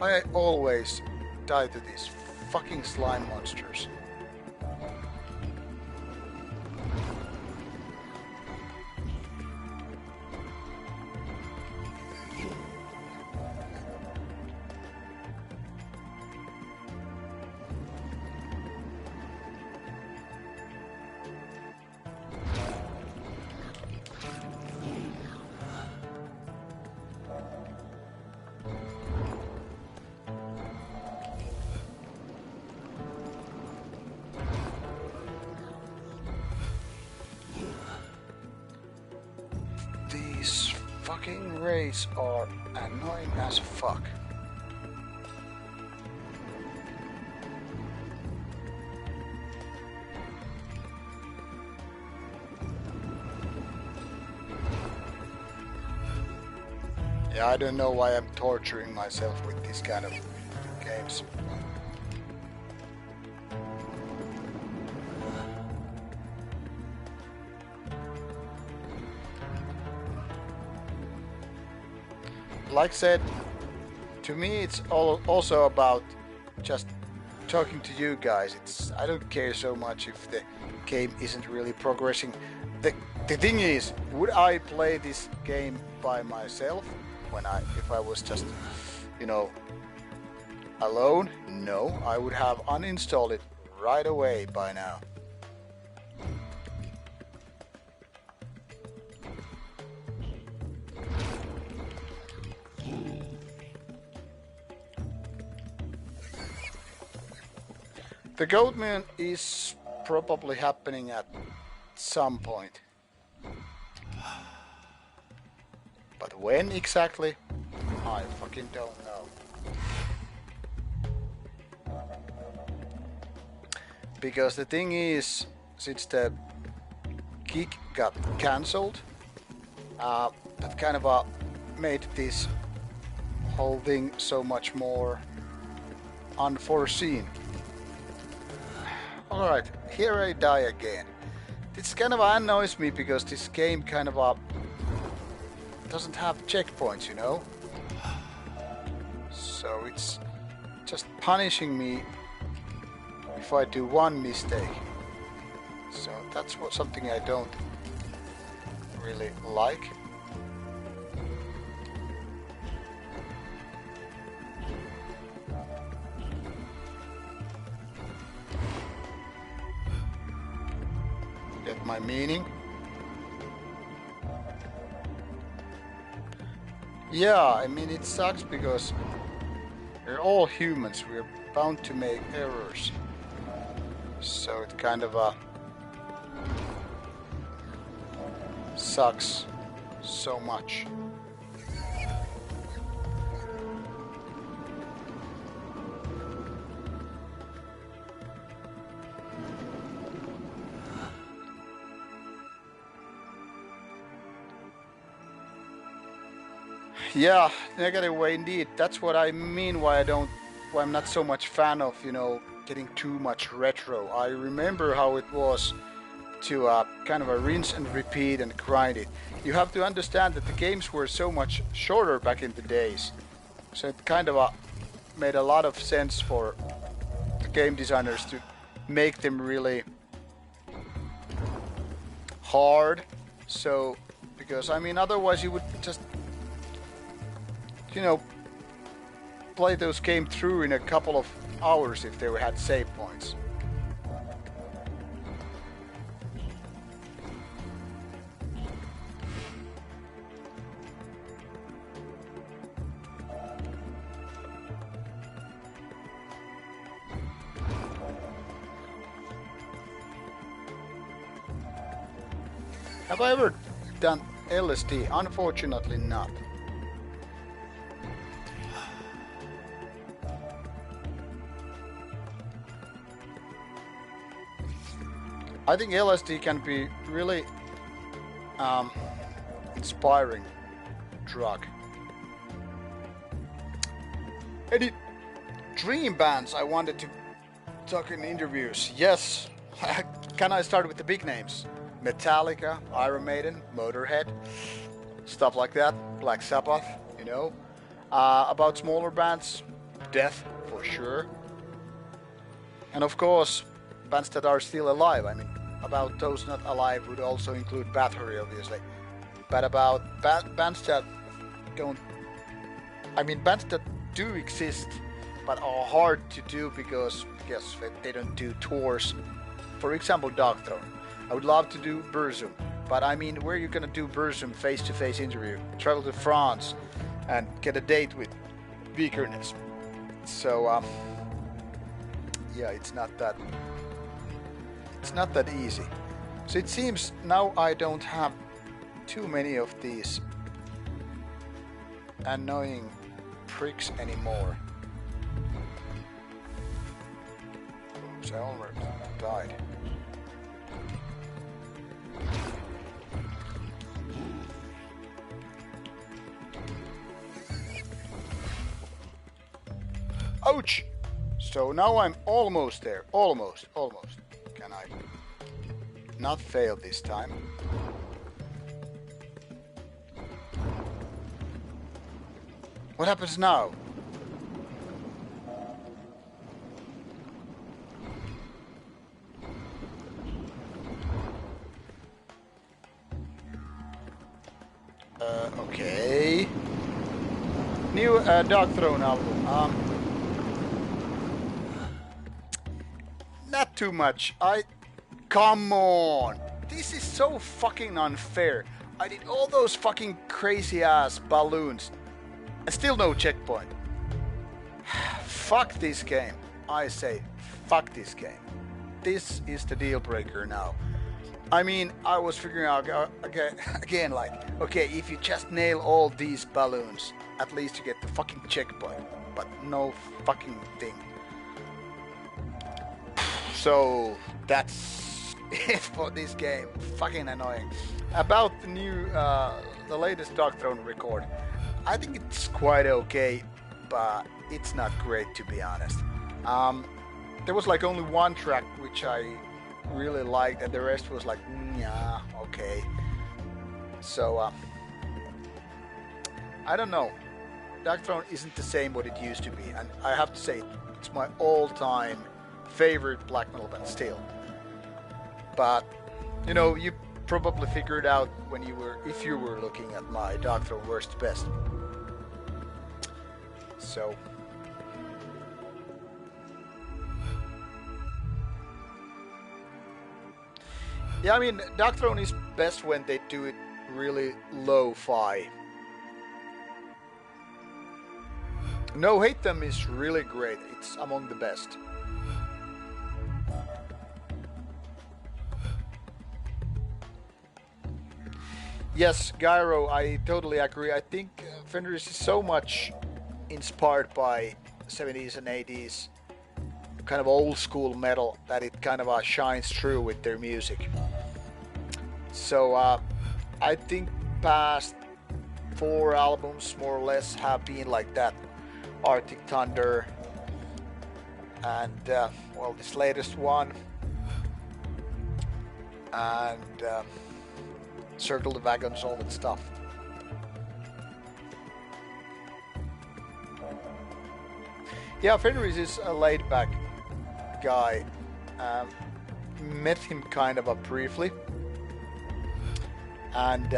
I always die to these fucking slime monsters. Fucking rays are annoying as fuck. Yeah, I don't know why I'm torturing myself with these kind of games. Like I said, to me it's also about just talking to you guys. I don't care so much if the game isn't really progressing. The thing is, would I play this game by myself if I was just, alone? No, I would have uninstalled it right away by now. The Goatman is probably happening at some point. But when exactly? I fucking don't know. Because the thing is, since the gig got cancelled, that kind of made this whole thing so much more unforeseen. Alright, here I die again. This kind of annoys me because this game kind of doesn't have checkpoints, you know? So it's just punishing me if I do one mistake. So that's something I don't really like. Get my meaning? Yeah, I mean it sucks because we're all humans, we're bound to make errors. So it kind of sucks so much. Yeah, negative way indeed. That's what I mean why I'm not so much fan of, you know, getting too much retro. I remember how it was to kind of a rinse and repeat and grind it. You have to understand that the games were so much shorter back in the days. So it kind of made a lot of sense for the game designers to make them really hard. So, because I mean otherwise you would just, you know, play those games through in a couple of hours if they had save points. Have I ever done LSD? Unfortunately not. I think LSD can be really inspiring drug. Any dream bands I wanted to talk in interviews? Yes. Can I start with the big names? Metallica, Iron Maiden, Motorhead, stuff like that. Black Sabbath, you know. About smaller bands, Death for sure. And of course, bands that are still alive. I mean, about those not alive would also include Bathory, obviously. But about bands that don't... I mean, bands that do exist, but are hard to do because, yes, they don't do tours. For example, Dogthrone. I would love to do Burzum, but I mean, where are you gonna do Burzum face-to-face interview? Travel to France and get a date with Vikernes. So, yeah, it's not that easy. So it seems now I don't have too many of these annoying pricks anymore. Oops, I almost died. Ouch! So now I'm almost there. Almost. Can I not fail this time? What happens now? Okay. New Dogthrone album. Not too much. Come on! This is so fucking unfair. I did all those fucking crazy ass balloons. And still no checkpoint. Fuck this game. I say, fuck this game. This is the deal breaker now. I mean, I was figuring out okay, again, like, okay, if you just nail all these balloons, at least you get the fucking checkpoint. But no fucking thing. So that's it for this game. Fucking annoying. About the latest Dark Throne record, I think it's quite okay, but it's not great to be honest. There was like only one track which I really liked, and the rest was like, yeah, okay. So I don't know. Dark Throne isn't the same what it used to be, and I have to say it's my all-time favorite black metal band still. But you probably figured out if you were looking at my Dark Throne worst best. So yeah, I mean, Dark Throne is best when they do it really lo-fi. No Hate Them is really great. It's among the best. Yes, Gyro, I totally agree. I think Fenris is so much inspired by 70s and 80s kind of old school metal that it kind of shines through with their music. So I think past 4 albums more or less have been like that. Arctic Thunder and well, this latest one and Circle the Wagons, all that stuff. Yeah, Fenris is a laid-back guy. Met him kind of briefly, and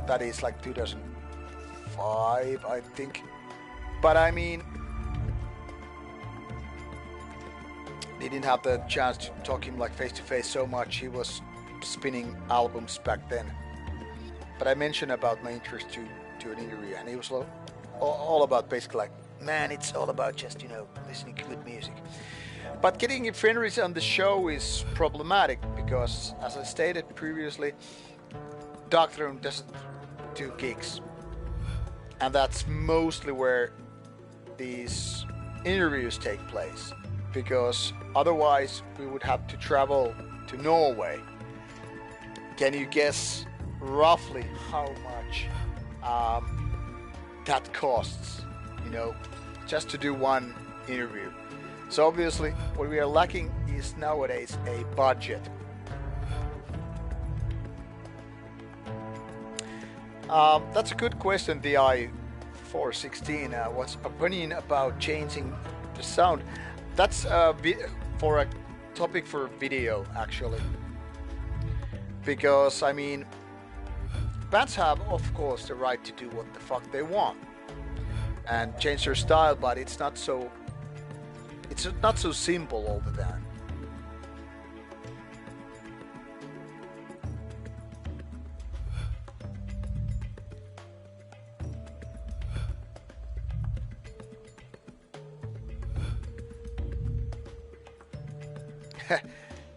that is like 2005, I think. But I mean, didn't have the chance to talk him like face to face so much. He was spinning albums back then. But I mentioned about my interest to an interview, and he was all about basically like, man, it's all about just listening to good music. But getting Fenris on the show is problematic because, as I stated previously, Dark Throne doesn't do gigs, and that's mostly where these interviews take place, because otherwise we would have to travel to Norway. Can you guess roughly how much that costs, just to do one interview? So obviously what we are lacking is nowadays a budget. That's a good question, the I-416. What's opinion about changing the sound? That's for a topic for video, actually. Because, I mean, bands have, of course, the right to do what the fuck they want and change their style, but it's not so simple all the time.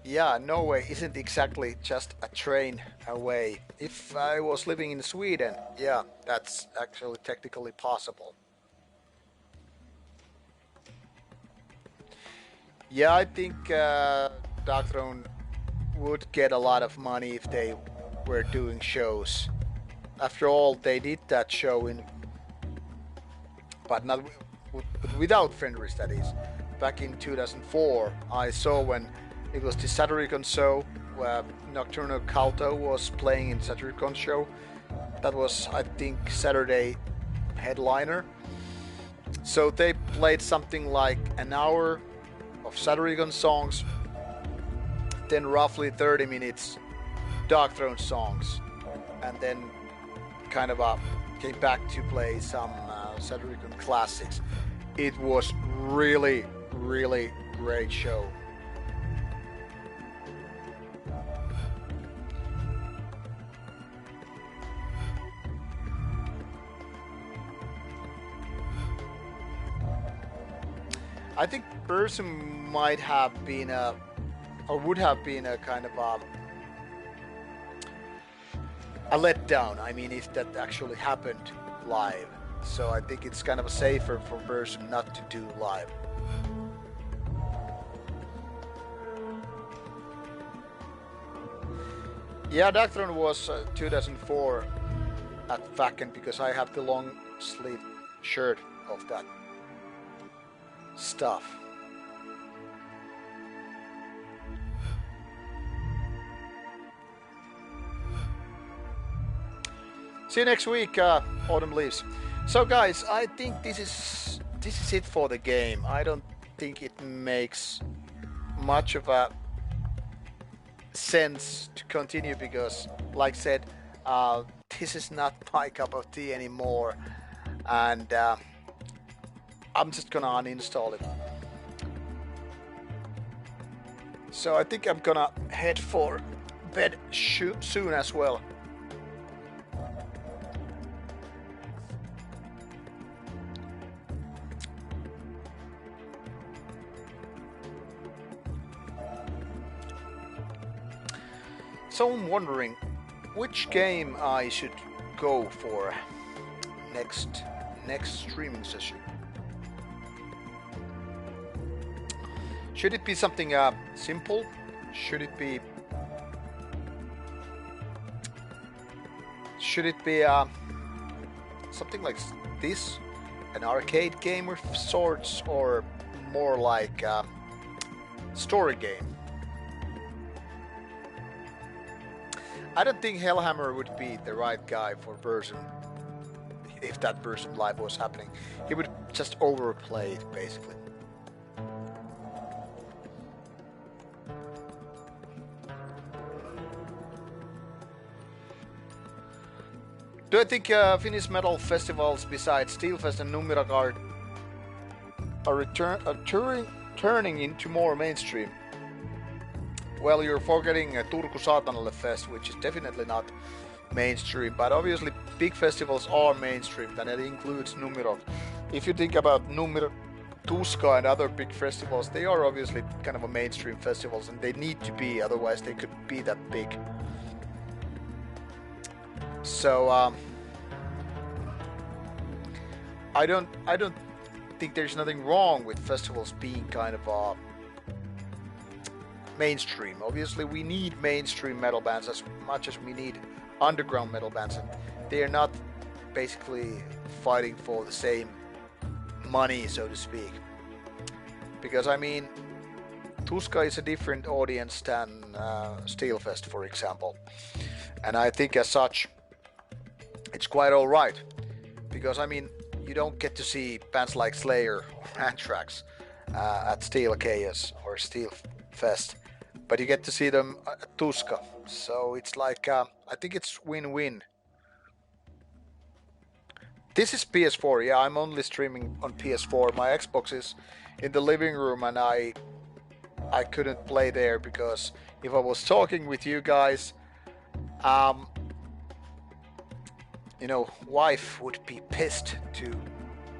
Yeah, Norway isn't exactly just a train away. If I was living in Sweden, yeah, that's actually technically possible. Yeah, I think Dark Throne would get a lot of money if they were doing shows. After all, they did that show but not without Fenris, that is. Back in 2004, I saw when it was the Satyricon show where Nocturnal Culto was playing in Satyricon show. That was, I think, Saturday headliner. So they played something like an hour of Satyricon songs, then roughly 30 minutes Dark Throne songs, and then kind of came back to play some Satyricon classics. It was really, really great show. I think Person might have been a or would have been a kind of a letdown. I mean, if that actually happened live. So I think it's kind of safer for Bursum not to do live. Yeah, Dactron was 2004 at Wacken because I have the long sleeve shirt of that stuff. See you next week, Autumn Leaves. So guys, I think this is it for the game. I don't think it makes much of a sense to continue because, like I said, this is not my cup of tea anymore, and I'm just gonna uninstall it. So I think I'm gonna head for bed soon as well. So I'm wondering which game I should go for next streaming session. Should it be something simple? Should it be something like this, an arcade game of sorts, or more like a story game? I don't think Hellhammer would be the right guy for Bursum if that Bursum live was happening. He would just overplay it, basically. Do I think Finnish metal festivals besides Steelfest and Numiragard are turning into more mainstream? Well, you're forgetting Turku Saatanalle Fest, which is definitely not mainstream, but obviously big festivals are mainstream, and it includes Numirok. If you think about Tuska and other big festivals, they are obviously kind of a mainstream festivals, and they need to be, otherwise they could be that big. So I don't think there's nothing wrong with festivals being kind of mainstream. Obviously we need mainstream metal bands as much as we need underground metal bands, and they are not basically fighting for the same money, so to speak, because I mean Tuska is a different audience than Steelfest, for example, and I think as such it's quite alright, because I mean you don't get to see bands like Slayer or Anthrax at Steel Chaos or Steelfest, but you get to see them at Tuska. So it's like, I think it's win-win. This is PS4, yeah, I'm only streaming on PS4. My Xbox is in the living room and I couldn't play there because if I was talking with you guys, you know, wife would be pissed to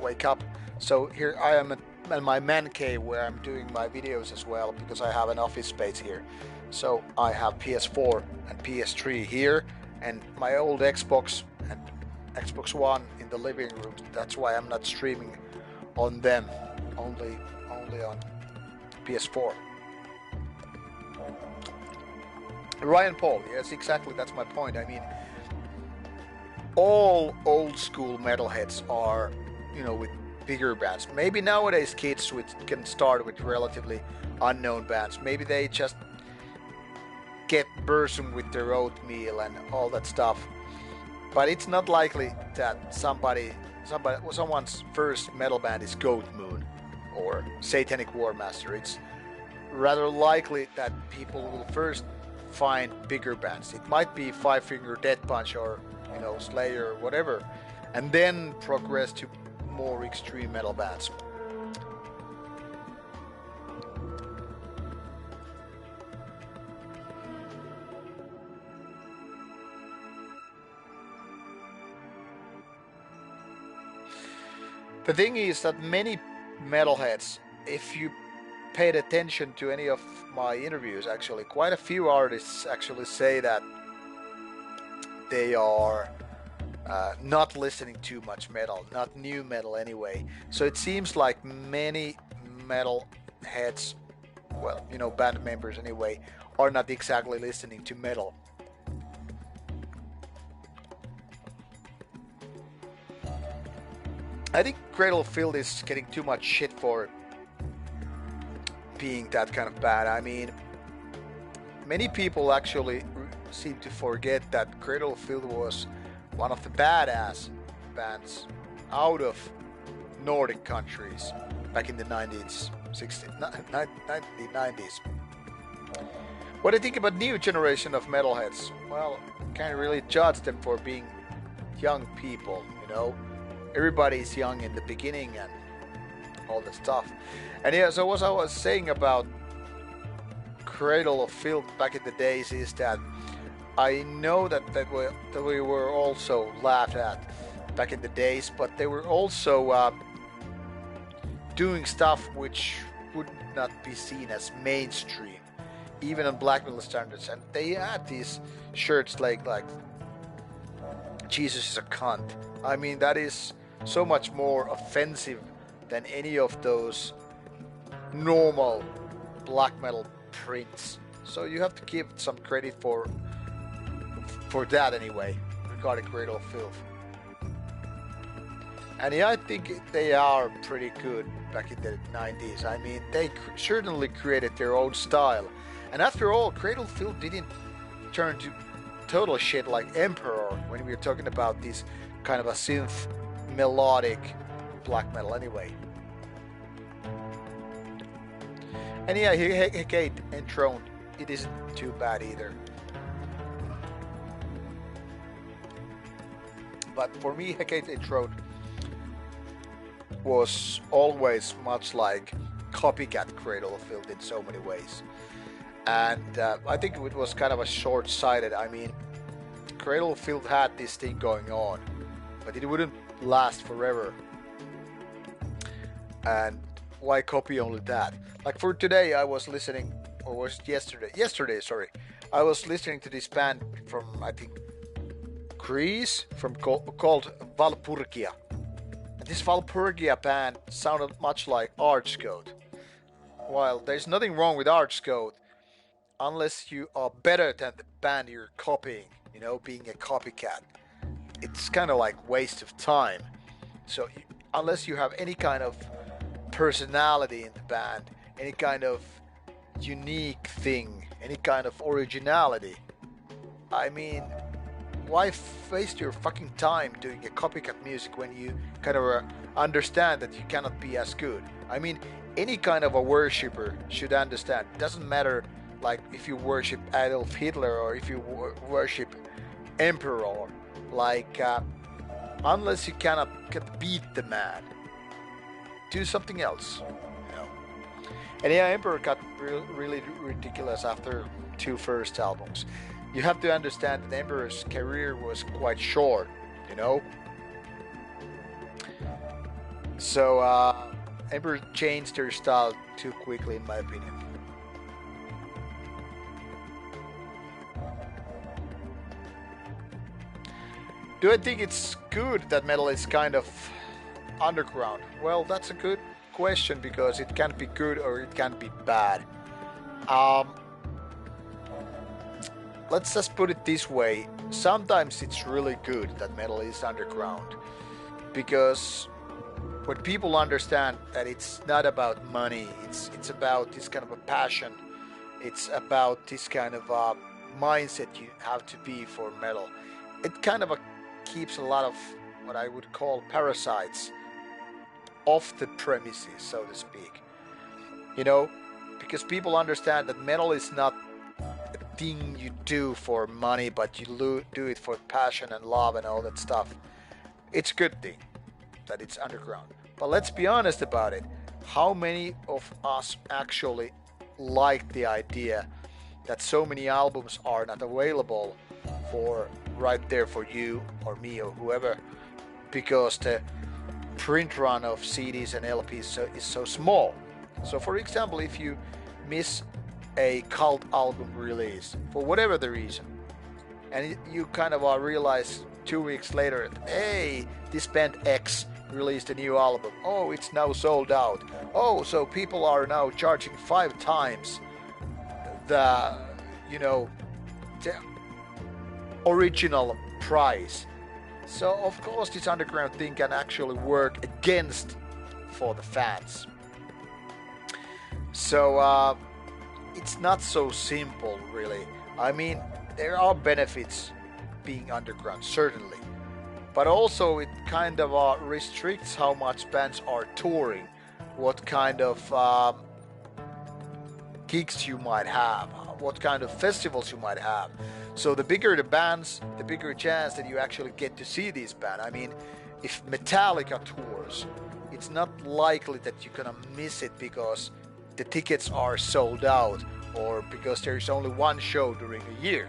wake up. So here I am at my man cave where I'm doing my videos as well, because I have an office space here. So I have PS4 and PS3 here, and my old Xbox and Xbox One in the living room. That's why I'm not streaming on them, only on PS4. Ryan Paul, yes, exactly, that's my point. I mean, all old school metalheads are, you know, with bigger bands. Maybe nowadays kids can start with relatively unknown bands. Maybe they just get Bursum with their oatmeal and all that stuff. But it's not likely that someone's first metal band is Goat Moon or Satanic War Master. It's rather likely that people will first find bigger bands. It might be Five Finger Death Punch or, you know, Slayer or whatever, and then progress to more extreme metal bands. The thing is that many metalheads, if you paid attention to any of my interviews, actually, quite a few artists actually say that they are not listening too much metal, not new metal anyway. So it seems like many metal heads, well, you know, band members anyway, are not exactly listening to metal. I think Cradle of Filth is getting too much shit for being that kind of bad. I mean, many people actually seem to forget that Cradle of Filth was one of the badass bands out of Nordic countries back in the 1990s. What do you think about new generation of metalheads? Well, can't really judge them for being young people, you know. Everybody's young in the beginning and all the stuff. And yeah, so what I was saying about Cradle of Filth back in the days is that I know that we were also laughed at back in the days, but they were also doing stuff which would not be seen as mainstream, even on black metal standards. And they had these shirts like Jesus is a cunt. I mean, that is so much more offensive than any of those normal black metal prints. So you have to give some credit for that anyway, regarding Cradle of Filth. And yeah, I think they are pretty good back in the 90s. I mean, they certainly created their own style. And after all, Cradle of Filth didn't turn to total shit like Emperor when we were talking about this kind of a synth melodic black metal anyway. And yeah, Hecate Enthroned, it isn't too bad either. But for me, Hecate Enthroned was always much like copycat Cradle of Filth in so many ways. And I think it was kind of a short-sighted. I mean, Cradle of Filth had this thing going on, but it wouldn't last forever. And why copy only that? Like for today, I was listening, or was it yesterday, sorry. I was listening to this band from, I think, Greece, called Valpurgia. And this Valpurgia band sounded much like Archcode. While there's nothing wrong with Archcode, unless you are better than the band you're copying, you know, being a copycat. It's kind of like waste of time. So unless you have any kind of personality in the band, any kind of unique thing, any kind of originality, I mean, why waste your fucking time doing a copycat music when you kind of understand that you cannot be as good? I mean, any kind of a worshipper should understand. It doesn't matter like if you worship Adolf Hitler or if you worship Emperor, like unless you cannot beat the man, do something else, you know. And yeah, Emperor got really ridiculous after 2 first albums. You have to understand that Emperor's career was quite short, you know. So Emperor changed their style too quickly, in my opinion. Do I think it's good that metal is kind of underground? Well, that's a good question because it can be good or it can be bad. Let's just put it this way. Sometimes it's really good that metal is underground because when people understand that it's not about money, it's about this kind of a passion, it's about this kind of mindset you have to be for metal. It kind of keeps a lot of what I would call parasites off the premises, so to speak. You know, because people understand that metal is not a thing you do for money, but you do it for passion and love and all that stuff. It's a good thing that it's underground. But let's be honest about it. How many of us actually like the idea that so many albums are not available for right there for you or me or whoever because the print run of CDs and LPs is so small? So for example, if you miss a cult album release for whatever the reason, and you kind of realize 2 weeks later, hey, this band X released a new album. Oh, it's now sold out. Oh, so people are now charging 5 times the, the original price. So of course this underground thing can actually work against for the fans. So it's not so simple, really. I mean, there are benefits being underground, certainly, but also it kind of restricts how much bands are touring, what kind of gigs you might have, what kind of festivals you might have. So the bigger the bands, the bigger chance that you actually get to see these bands. I mean, if Metallica tours, it's not likely that you're gonna miss it because the tickets are sold out or because there's only one show during a year.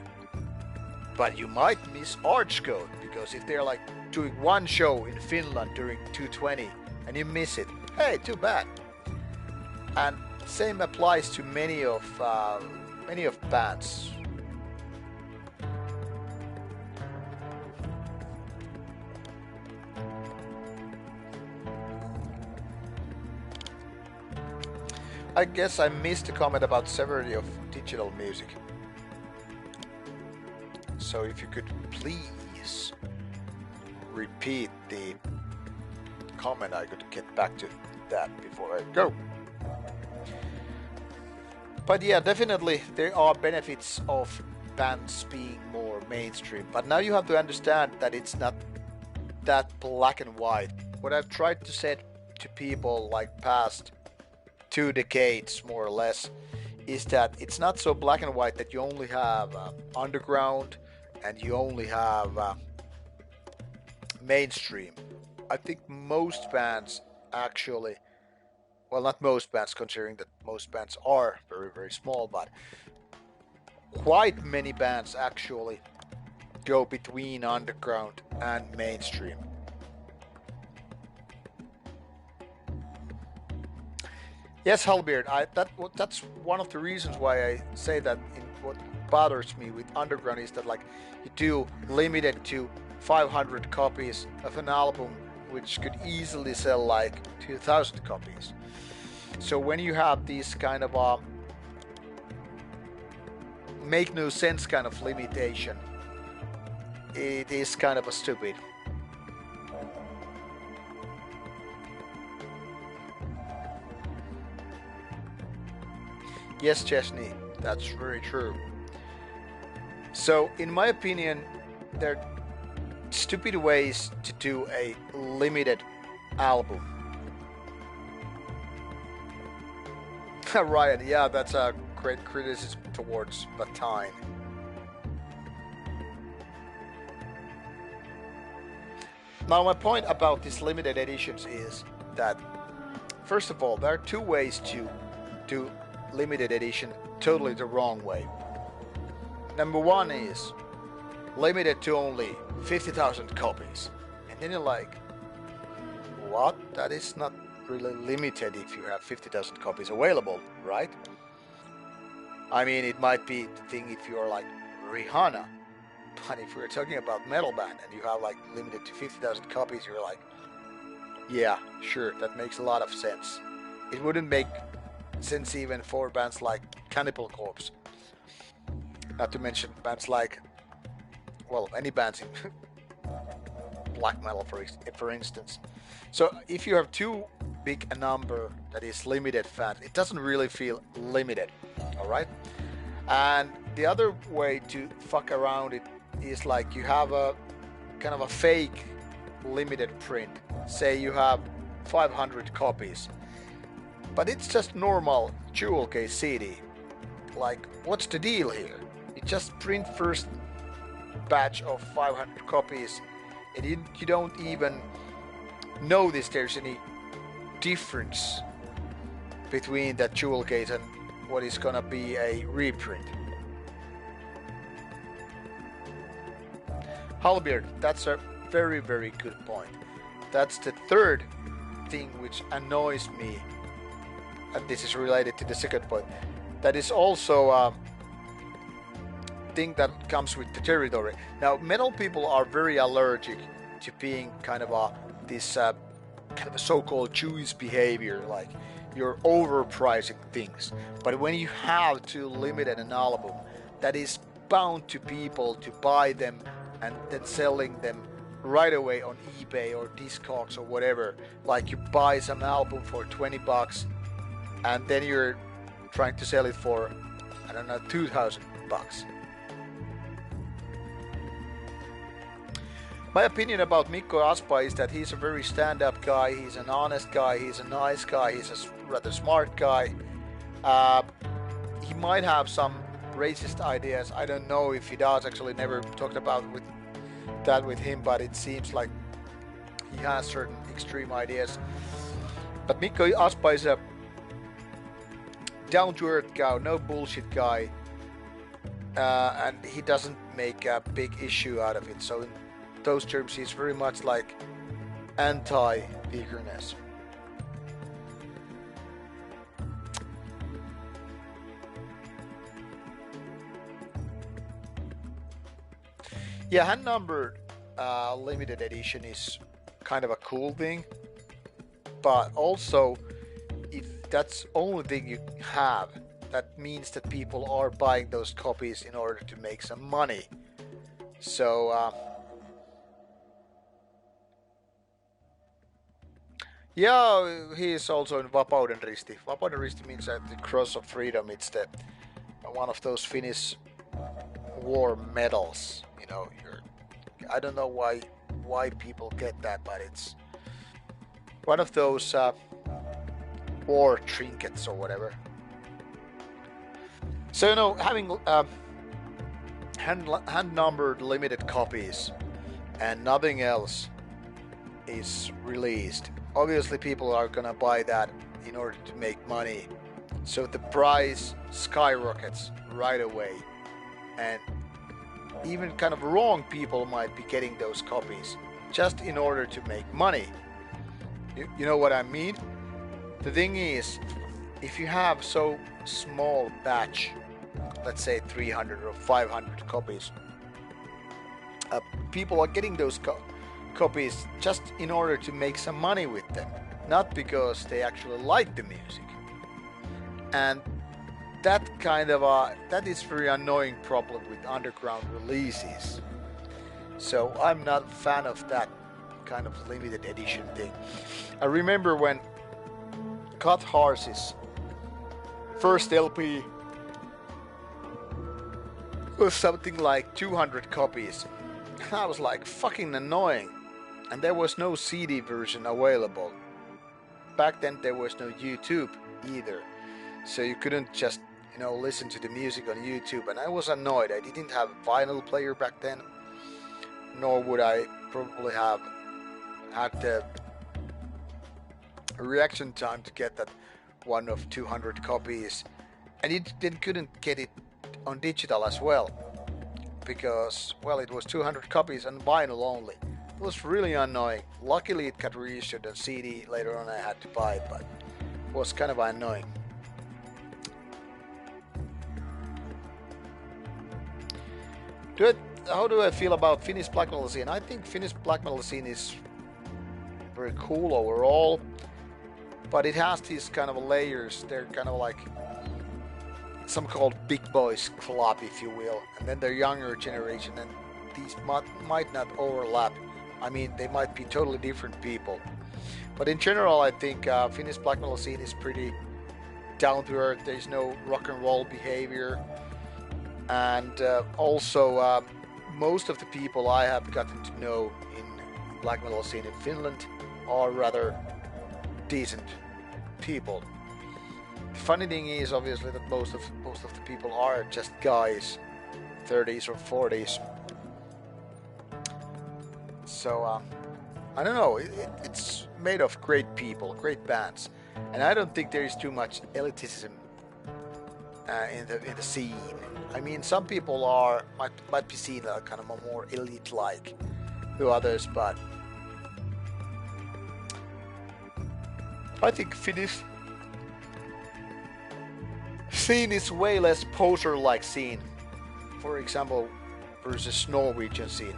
But you might miss Archcode because if they're like doing one show in Finland during 220 and you miss it, hey, too bad. And same applies to many of bands. I guess I missed a comment about severity of digital music. So if you could please repeat the comment, I could get back to that before I go. But yeah, definitely there are benefits of bands being more mainstream. But now you have to understand that it's not that black and white. What I've tried to say to people like past 2 decades more or less is that it's not so black and white that you only have underground and you only have mainstream. I think most bands actually, well, not most bands, considering that most bands are very, very small, but quite many bands actually go between underground and mainstream. Yes, Halbeard, that's one of the reasons why I say that what bothers me with underground is that like you do limited to 500 copies of an album which could easily sell like 2,000 copies. So when you have these kind of make no sense kind of limitation, it is kind of a stupid. Yes, Chesney, that's very true. So, in my opinion, there are stupid ways to do a limited album. Ryan, yeah, that's a great criticism towards Batine. Now, my point about these limited editions is that, first of all, there are 2 ways to do limited edition totally the wrong way. Number 1 is limited to only 50,000 copies. And then you're like, what? That is not really limited if you have 50,000 copies available, right? I mean, it might be the thing if you're like Rihanna, but if we're talking about metal band and you have like limited to 50,000 copies, you're like, yeah, sure, that makes a lot of sense. It wouldn't make sense even for bands like Cannibal Corpse. Not to mention bands like, well, any bands in black metal, for instance. So if you have too big a number that is limited fans, it doesn't really feel limited, all right? And the other way to fuck around it is like you have a kind of a fake limited print. Say you have 500 copies, but it's just normal jewel case CD. Like, what's the deal here? You just print first batch of 500 copies and you don't even notice there's any difference between that jewel case and what is gonna be a reprint. Halbeard, that's a very, very good point. That's the third thing which annoys me and this is related to the second point, that is also a thing that comes with the territory. Now, metal people are very allergic to being kind of this kind of a so-called Jewish behavior, like you're overpricing things. But when you have to limit an album, that is bound to people to buy them and then selling them right away on eBay or Discogs or whatever. Like you buy some album for $20 and then you're trying to sell it for, I don't know, $2,000. My opinion about Mikko Aspa is that he's a very stand-up guy, he's an honest guy, he's a nice guy, he's a rather smart guy. He might have some racist ideas, I don't know if he does, actually never talked about that with him, but it seems like he has certain extreme ideas. But Mikko Aspa is a down-to-earth guy, no bullshit guy, and he doesn't make a big issue out of it, so in those terms he's very much like anti-veganess. Yeah, hand-numbered limited edition is kind of a cool thing, but also if that's only thing you have, that means that people are buying those copies in order to make some money. So yeah, he is also in Vapauden Risti. Vapauden Risti means that the cross of freedom. It's the one of those Finnish war medals. You know, I don't know why people get that, but it's one of those war trinkets or whatever. So you know, having hand-numbered limited copies and nothing else is released. Obviously people are gonna buy that in order to make money, so the price skyrockets right away, and even kind of wrong people might be getting those copies just in order to make money. You know what I mean? The thing is, if you have so small batch, let's say 300 or 500 copies, people are getting those copies just in order to make some money with them, not because they actually like the music. And that kind of that is very annoying problem with underground releases. So I'm not a fan of that kind of limited edition thing. I remember when Cut Horse's first LP was something like 200 copies. I was like, fucking annoying. And there was no CD version available. Back then there was no YouTube either. So you couldn't just, you know, listen to the music on YouTube. And I was annoyed. I didn't have a vinyl player back then. Nor would I probably have had the reaction time to get that one of 200 copies. And you then couldn't get it on digital as well. Because, well, it was 200 copies on vinyl only. It was really annoying. Luckily it got reissued on CD. Later on I had to buy it, but it was kind of annoying. How do I feel about Finnish black metal scene? I think Finnish black metal scene is very cool overall, but it has these kind of layers. They're kind of like some called big boys club, if you will, and then the younger generation, and these might not overlap. I mean, they might be totally different people. But in general, I think Finnish black metal scene is pretty down to earth. There's no rock and roll behavior. And also, most of the people I have gotten to know in black metal scene in Finland are rather decent people. The funny thing is, obviously, that most of the people are just guys, 30s or 40s. So, I don't know, it's made of great people, great bands, and I don't think there is too much elitism in the scene. I mean, some people might be seen kind of more elite-like to others, but I think Finnish scene is way less poser-like scene. For example, versus Norwegian scene.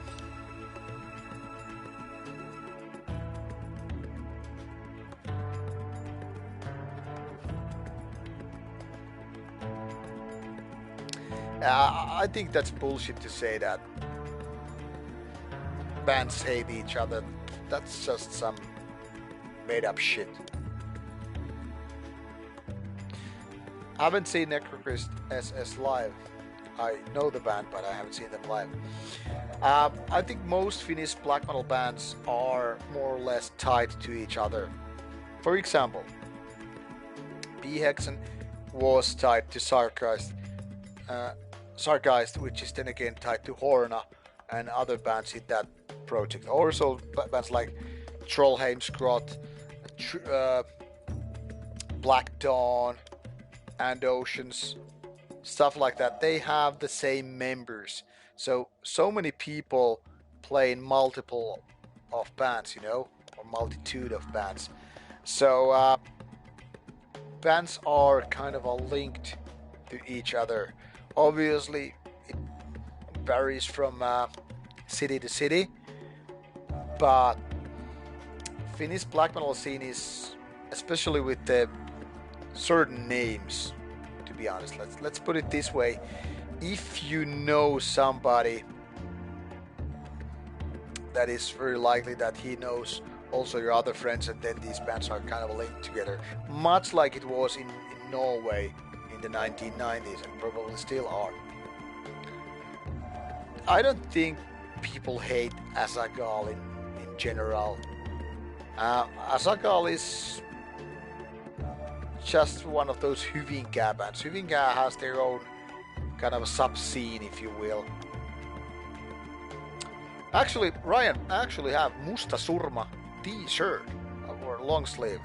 I think that's bullshit to say that bands hate each other. That's just some made up shit. I haven't seen Necrochrist SS live. I know the band, but I haven't seen them live. I think most Finnish black metal bands are more or less tied to each other. For example, P-Hexen was tied to Sargeist, which is then again tied to Horna and other bands in that project. Also bands like Trollheimsgrot, Black Dawn, and Oceans, stuff like that. They have the same members. So many people play in multiple of bands, you know, or multitude of bands. So bands are kind of linked to each other. Obviously, it varies from city to city, but Finnish black metal scene is, especially with the certain names, to be honest, let's put it this way: if you know somebody, that is very likely that he knows also your other friends, and then these bands are kind of linked together, much like it was in Norway in the 1990s and probably still are. I don't think people hate Asagal in general. Asagal is just one of those Hyvinkää bands. Hyvinkää has their own kind of a sub-scene, if you will. Actually, Ryan, I actually have Musta Surma t-shirt or long sleeve.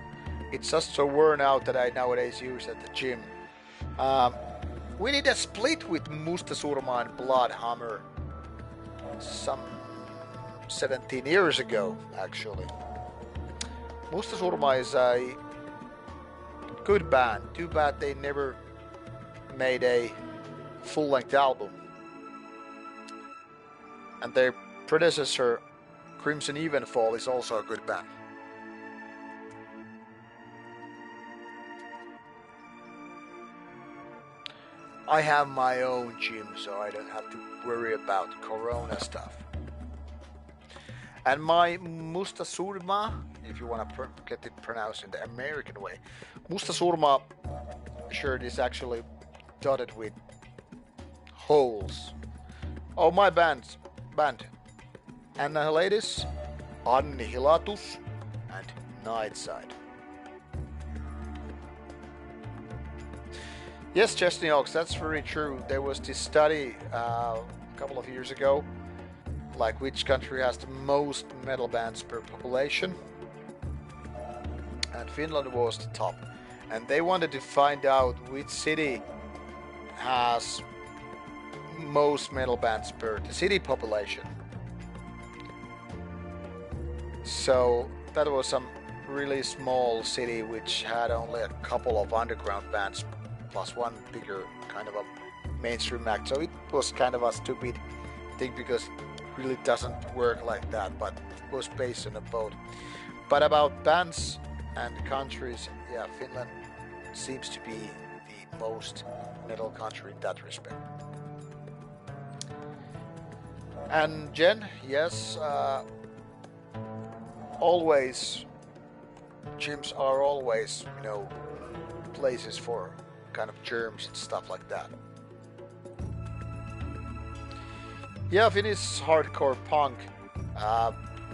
It's just so worn out that I nowadays use at the gym. We did a split with Musta Surma and Bloodhammer some 17 years ago, actually. Musta Surma is a good band. Too bad they never made a full-length album. And their predecessor, Crimson Evenfall, is also a good band. I have my own gym, so I don't have to worry about corona stuff. And my Musta Surma, if you want to get it pronounced in the American way, Musta Surma shirt is actually dotted with holes. Oh, my band. Annihilatus, Annihilatus, and Nightside. Yes, Chesney Oaks, that's very true. There was this study a couple of years ago, like which country has the most metal bands per population, and Finland was the top. And they wanted to find out which city has most metal bands per the city population. So that was some really small city which had only a couple of underground bands plus one bigger kind of a mainstream act. So it was kind of a stupid thing because it really doesn't work like that, but it was based on a vote. But about bands and countries, yeah, Finland seems to be the most metal country in that respect. And Jen, yes, always, gyms are always, you know, places for kind of germs and stuff like that. Yeah, Finnish hardcore punk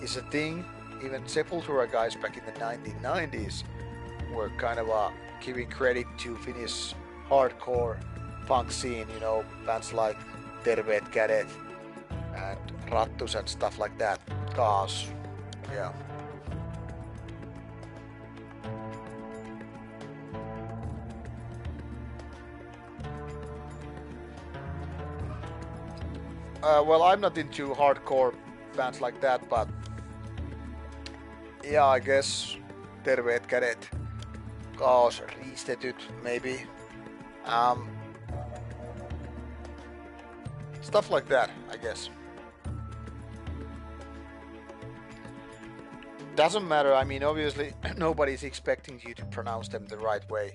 is a thing. Even Sepultura guys back in the 1990s were kind of giving credit to Finnish hardcore punk scene, you know, bands like Terveet Kädet and Rattus and stuff like that. Kaas, yeah. Well, I'm not into hardcore bands like that, but yeah, I guess Terveet Kädet, Kaas, Riistetyt, maybe. Um, Stuff like that, I guess. Doesn't matter. I mean, obviously, nobody's expecting you to pronounce them the right way.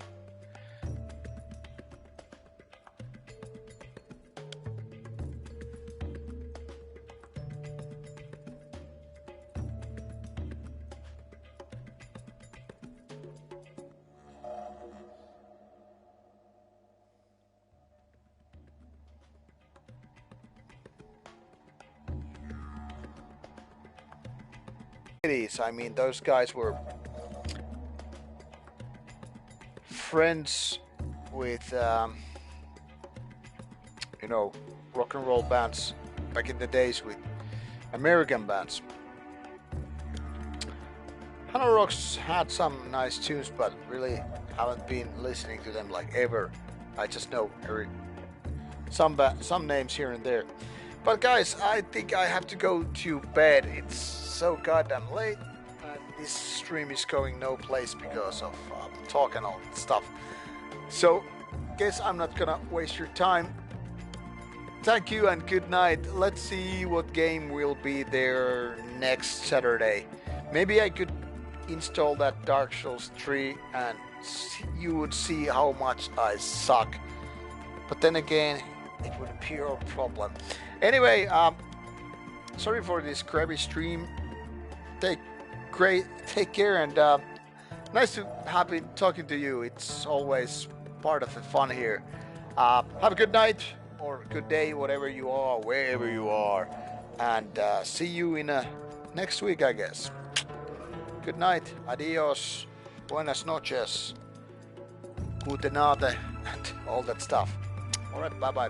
I mean, those guys were friends with, you know, rock and roll bands back in the days with American bands. Rocks had some nice tunes, but really haven't been listening to them like ever. I just know some names here and there. But guys, I think I have to go to bed. It's so goddamn late, and this stream is going no place because of talk and all that stuff. So, guess I'm not gonna waste your time. Thank you and good night. Let's see what game will be there next Saturday. Maybe I could install that Dark Souls 3 and you would see how much I suck. But then again, it would be your problem. Anyway, sorry for this crappy stream. Take care, and nice to have been talking to you. It's always part of the fun here. Have a good night or good day, whatever you are, wherever you are, and see you in next week, I guess. Good night, adios, buenas noches, gute Nacht, and all that stuff. All right, bye bye.